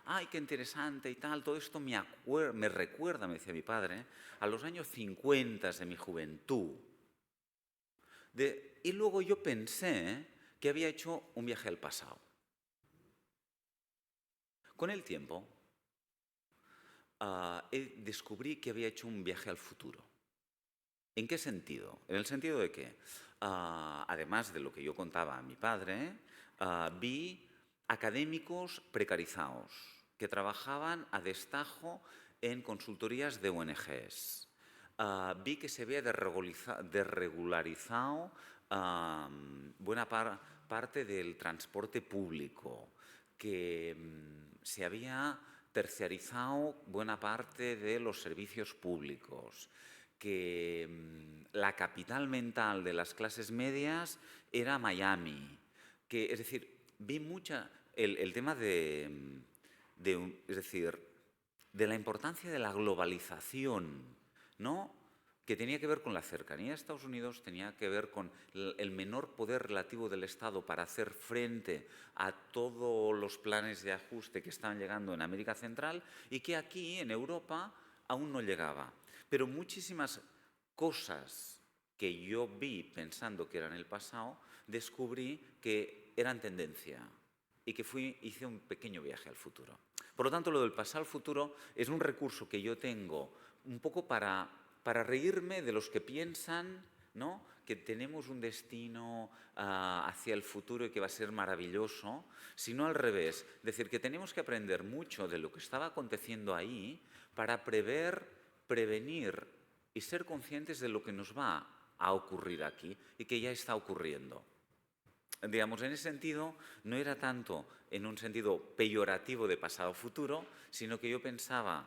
¡ay, qué interesante y tal! Todo esto me recuerda, me decía mi padre, a los años 50 de mi juventud. Y luego yo pensé que había hecho un viaje al pasado. Con el tiempo, descubrí que había hecho un viaje al futuro. ¿En qué sentido? En el sentido de que, además de lo que yo contaba a mi padre, vi académicos precarizados que trabajaban a destajo en consultorías de ONGs. Vi que se había desregularizado buena parte del transporte público, que se había terciarizado buena parte de los servicios públicos, que la capital mental de las clases medias era Miami, es decir, vi el tema es decir, de la importancia de la globalización, ¿no? Que tenía que ver con la cercanía a Estados Unidos, tenía que ver con el menor poder relativo del Estado para hacer frente a todos los planes de ajuste que estaban llegando en América Central y que aquí, en Europa, aún no llegaba. Pero muchísimas cosas que yo vi pensando que eran el pasado, descubrí que eran tendencia y que hice un pequeño viaje al futuro. Por lo tanto, lo del pasado al futuro es un recurso que yo tengo un poco para reírme de los que piensan, ¿no?, que tenemos un destino hacia el futuro y que va a ser maravilloso, sino al revés. Es decir, que tenemos que aprender mucho de lo que estaba aconteciendo ahí para prever, prevenir y ser conscientes de lo que nos va a ocurrir aquí y que ya está ocurriendo. Digamos, en ese sentido, no era tanto en un sentido peyorativo de pasado-futuro, sino que yo pensaba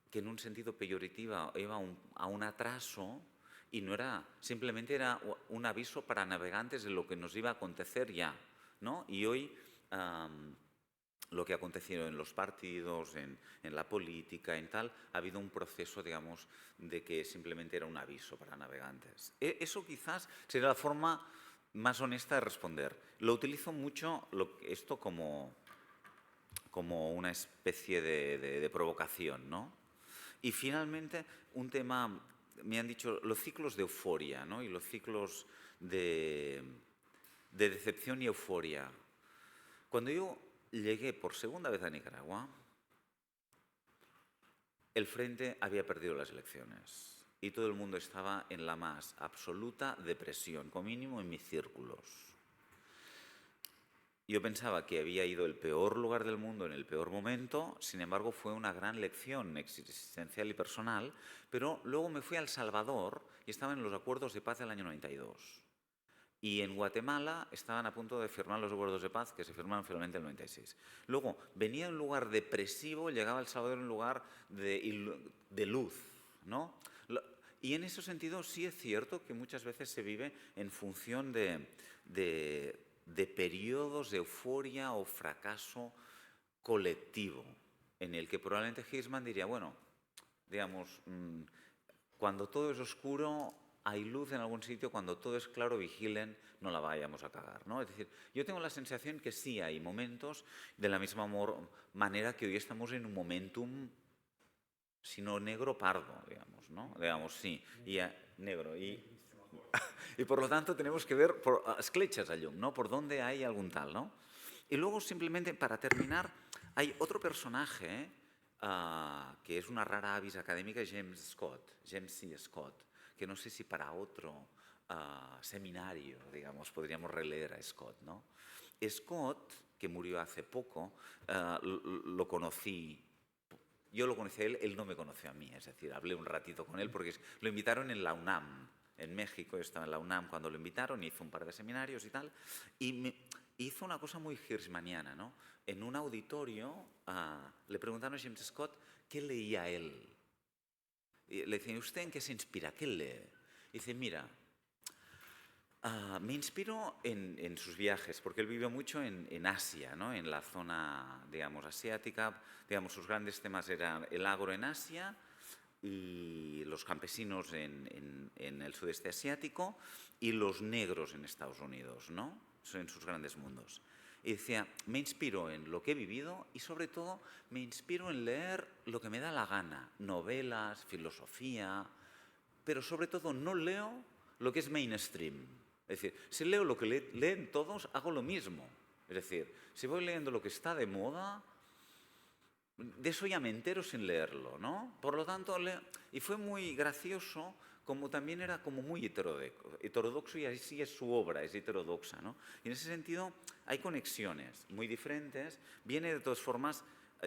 que en un sentido peyorativo iba a un atraso y no era, simplemente era un aviso para navegantes de lo que nos iba a acontecer ya, ¿no? Y hoy lo que ha acontecido en los partidos, en la política, en tal, ha habido un proceso, digamos, de que simplemente era un aviso para navegantes. Eso quizás sería la forma más honesta de responder. Lo utilizo mucho esto como una especie de provocación, ¿no? Y finalmente, un tema, me han dicho, los ciclos de euforia, ¿no?, y los ciclos de decepción y euforia. Cuando yo llegué por segunda vez a Nicaragua, el Frente había perdido las elecciones y todo el mundo estaba en la más absoluta depresión, como mínimo en mis círculos. Yo pensaba que había ido al peor lugar del mundo en el peor momento, sin embargo fue una gran lección existencial y personal, pero luego me fui a El Salvador y estaba en los acuerdos de paz del año 92. Y en Guatemala estaban a punto de firmar los acuerdos de paz que se firmaron finalmente en el 96. Luego venía a un lugar depresivo, llegaba a El Salvador a un lugar de luz, ¿no? Y en ese sentido sí es cierto que muchas veces se vive en función de periodos de euforia o fracaso colectivo, en el que probablemente Hirschman diría, bueno, digamos, cuando todo es oscuro hay luz en algún sitio, cuando todo es claro vigilen, no la vayamos a cagar, ¿no? Es decir, yo tengo la sensación que sí hay momentos, de la misma manera que hoy estamos en un momentum, sino negro-pardo, digamos, ¿no? Digamos, sí, y negro, y por lo tanto tenemos que ver por escletxes a llum, ¿no?, por dónde hay algún tal, ¿no? Y luego, simplemente, para terminar, hay otro personaje que es una rara avis académica, James C. Scott, que no sé si para otro seminario, digamos, podríamos releer a Scott, ¿no? Scott, que murió hace poco, lo conocí. Yo lo conocí a él, él no me conoció a mí, es decir, hablé un ratito con él porque lo invitaron en la UNAM, en México, estaba en la UNAM cuando lo invitaron, hizo un par de seminarios y tal, y hizo una cosa muy hirschmaniana, ¿no? En un auditorio le preguntaron a James Scott qué leía él. Y le decían, ¿usted en qué se inspira? ¿Qué lee? Y dice, mira, me inspiro en sus viajes, porque él vivió mucho en Asia, ¿no?, en la zona, digamos, asiática. Digamos, sus grandes temas eran el agro en Asia y los campesinos en el sudeste asiático y los negros en Estados Unidos, ¿no? Son sus grandes mundos. Y decía, me inspiro en lo que he vivido y sobre todo me inspiro en leer lo que me da la gana, novelas, filosofía, pero sobre todo no leo lo que es mainstream. Es decir, si leo lo que leen todos, hago lo mismo. Es decir, si voy leyendo lo que está de moda, de eso ya me entero sin leerlo, ¿no? Por lo tanto, y fue muy gracioso, como también era como muy heterodoxo, y así es su obra, es heterodoxa, ¿no? Y en ese sentido hay conexiones muy diferentes. Viene de todas formas,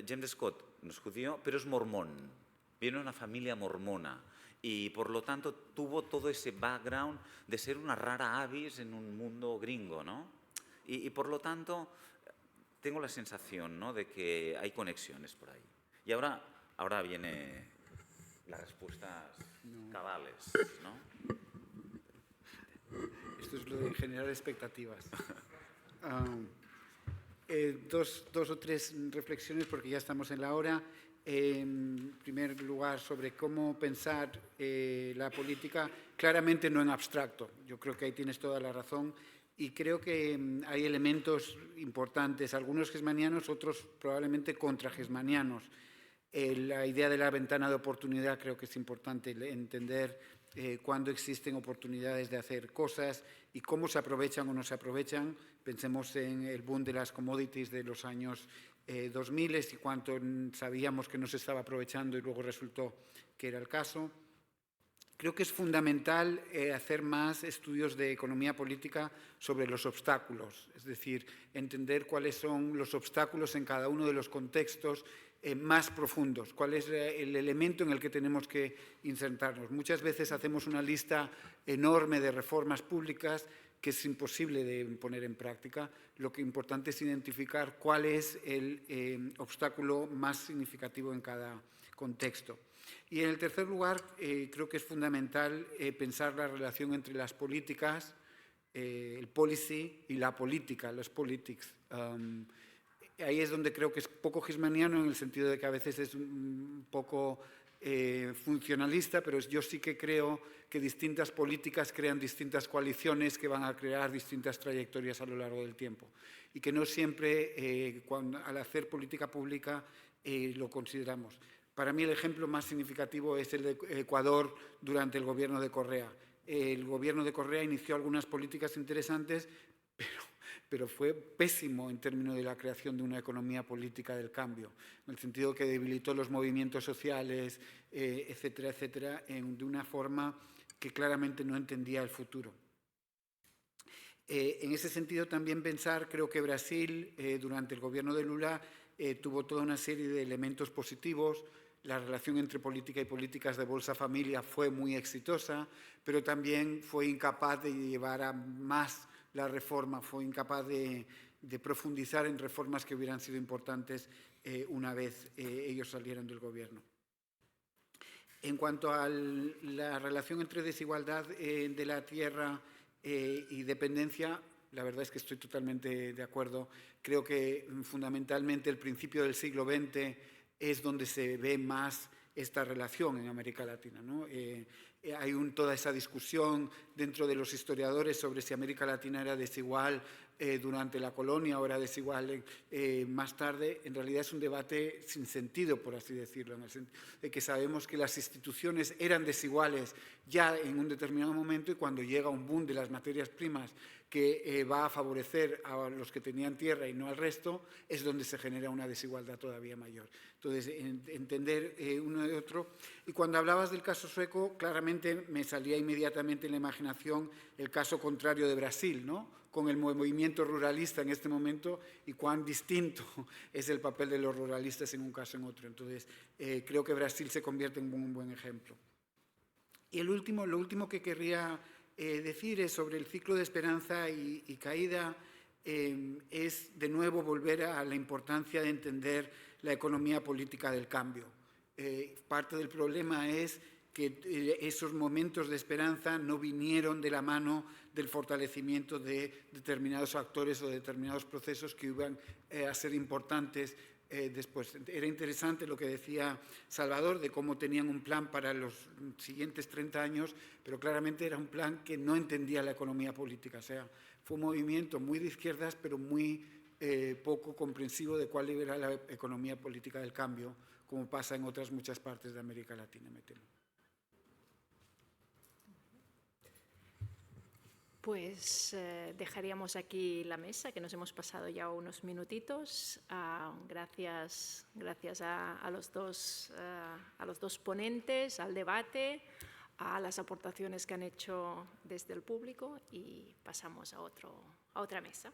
James Scott no es judío, pero es mormón, viene de una familia mormona y por lo tanto tuvo todo ese background de ser una rara avis en un mundo gringo, ¿no? Y por lo tanto tengo la sensación, ¿no?, de que hay conexiones por ahí. Y ahora viene las respuestas cabales, ¿no? Esto es lo de generar expectativas. Dos o tres reflexiones porque ya estamos en la hora. En primer lugar, sobre cómo pensar la política, claramente no en abstracto. Yo creo que ahí tienes toda la razón y creo que hay elementos importantes, algunos hegmanianos, otros probablemente contra-hegmanianos. La idea de la ventana de oportunidad creo que es importante entender cuándo existen oportunidades de hacer cosas y cómo se aprovechan o no se aprovechan. Pensemos en el boom de las commodities de los años 2000 y cuánto sabíamos que no se estaba aprovechando y luego resultó que era el caso. Creo que es fundamental hacer más estudios de economía política sobre los obstáculos, es decir, entender cuáles son los obstáculos en cada uno de los contextos más profundos, cuál es el elemento en el que tenemos que insertarnos. Muchas veces hacemos una lista enorme de reformas públicas que es imposible de poner en práctica. Lo que es importante es identificar cuál es el obstáculo más significativo en cada contexto. Y en el tercer lugar, creo que es fundamental pensar la relación entre las políticas, el policy y la política, los politics. Ahí es donde creo que es poco hirschmaniano en el sentido de que a veces es un poco funcionalista, pero yo sí que creo que distintas políticas crean distintas coaliciones que van a crear distintas trayectorias a lo largo del tiempo y que no siempre al hacer política pública lo consideramos. Para mí el ejemplo más significativo es el de Ecuador durante el gobierno de Correa. El gobierno de Correa inició algunas políticas interesantes, pero fue pésimo en términos de la creación de una economía política del cambio, en el sentido que debilitó los movimientos sociales, etcétera, etcétera, de una forma que claramente no entendía el futuro. En ese sentido también pensar, creo que Brasil, durante el gobierno de Lula, tuvo toda una serie de elementos positivos. La relación entre política y políticas de Bolsa Familia fue muy exitosa, pero también fue incapaz de llevar a más la reforma, fue incapaz de profundizar en reformas que hubieran sido importantes una vez ellos salieran del gobierno. En cuanto a la relación entre desigualdad de la tierra y dependencia, la verdad es que estoy totalmente de acuerdo. Creo que fundamentalmente el principio del siglo XX es donde se ve más esta relación en América Latina, ¿no? Hay toda esa discusión dentro de los historiadores sobre si América Latina era desigual durante la colonia o era desigual más tarde. En realidad es un debate sin sentido, por así decirlo, en el sentido de que sabemos que las instituciones eran desiguales ya en un determinado momento y cuando llega un boom de las materias primas que va a favorecer a los que tenían tierra y no al resto, es donde se genera una desigualdad todavía mayor. Entonces, entender uno de otro. Y cuando hablabas del caso sueco, claramente me salía inmediatamente en la imaginación el caso contrario de Brasil, ¿no? Con el movimiento ruralista en este momento y cuán distinto es el papel de los ruralistas en un caso en otro. Entonces, creo que Brasil se convierte en un buen ejemplo. Y lo último que querría decir es sobre el ciclo de esperanza y caída, es de nuevo volver a la importancia de entender la economía política del cambio. Parte del problema es que esos momentos de esperanza no vinieron de la mano del fortalecimiento de determinados actores o de determinados procesos que iban a ser importantes después. Era interesante lo que decía Salvador de cómo tenían un plan para los siguientes 30 años, pero claramente era un plan que no entendía la economía política. O sea, fue un movimiento muy de izquierdas, pero muy poco comprensivo de cuál era la economía política del cambio, como pasa en otras muchas partes de América Latina, me temo. Pues dejaríamos aquí la mesa, que nos hemos pasado ya unos minutitos. Gracias a los dos ponentes, al debate, a las aportaciones que han hecho desde el público y pasamos a otra mesa.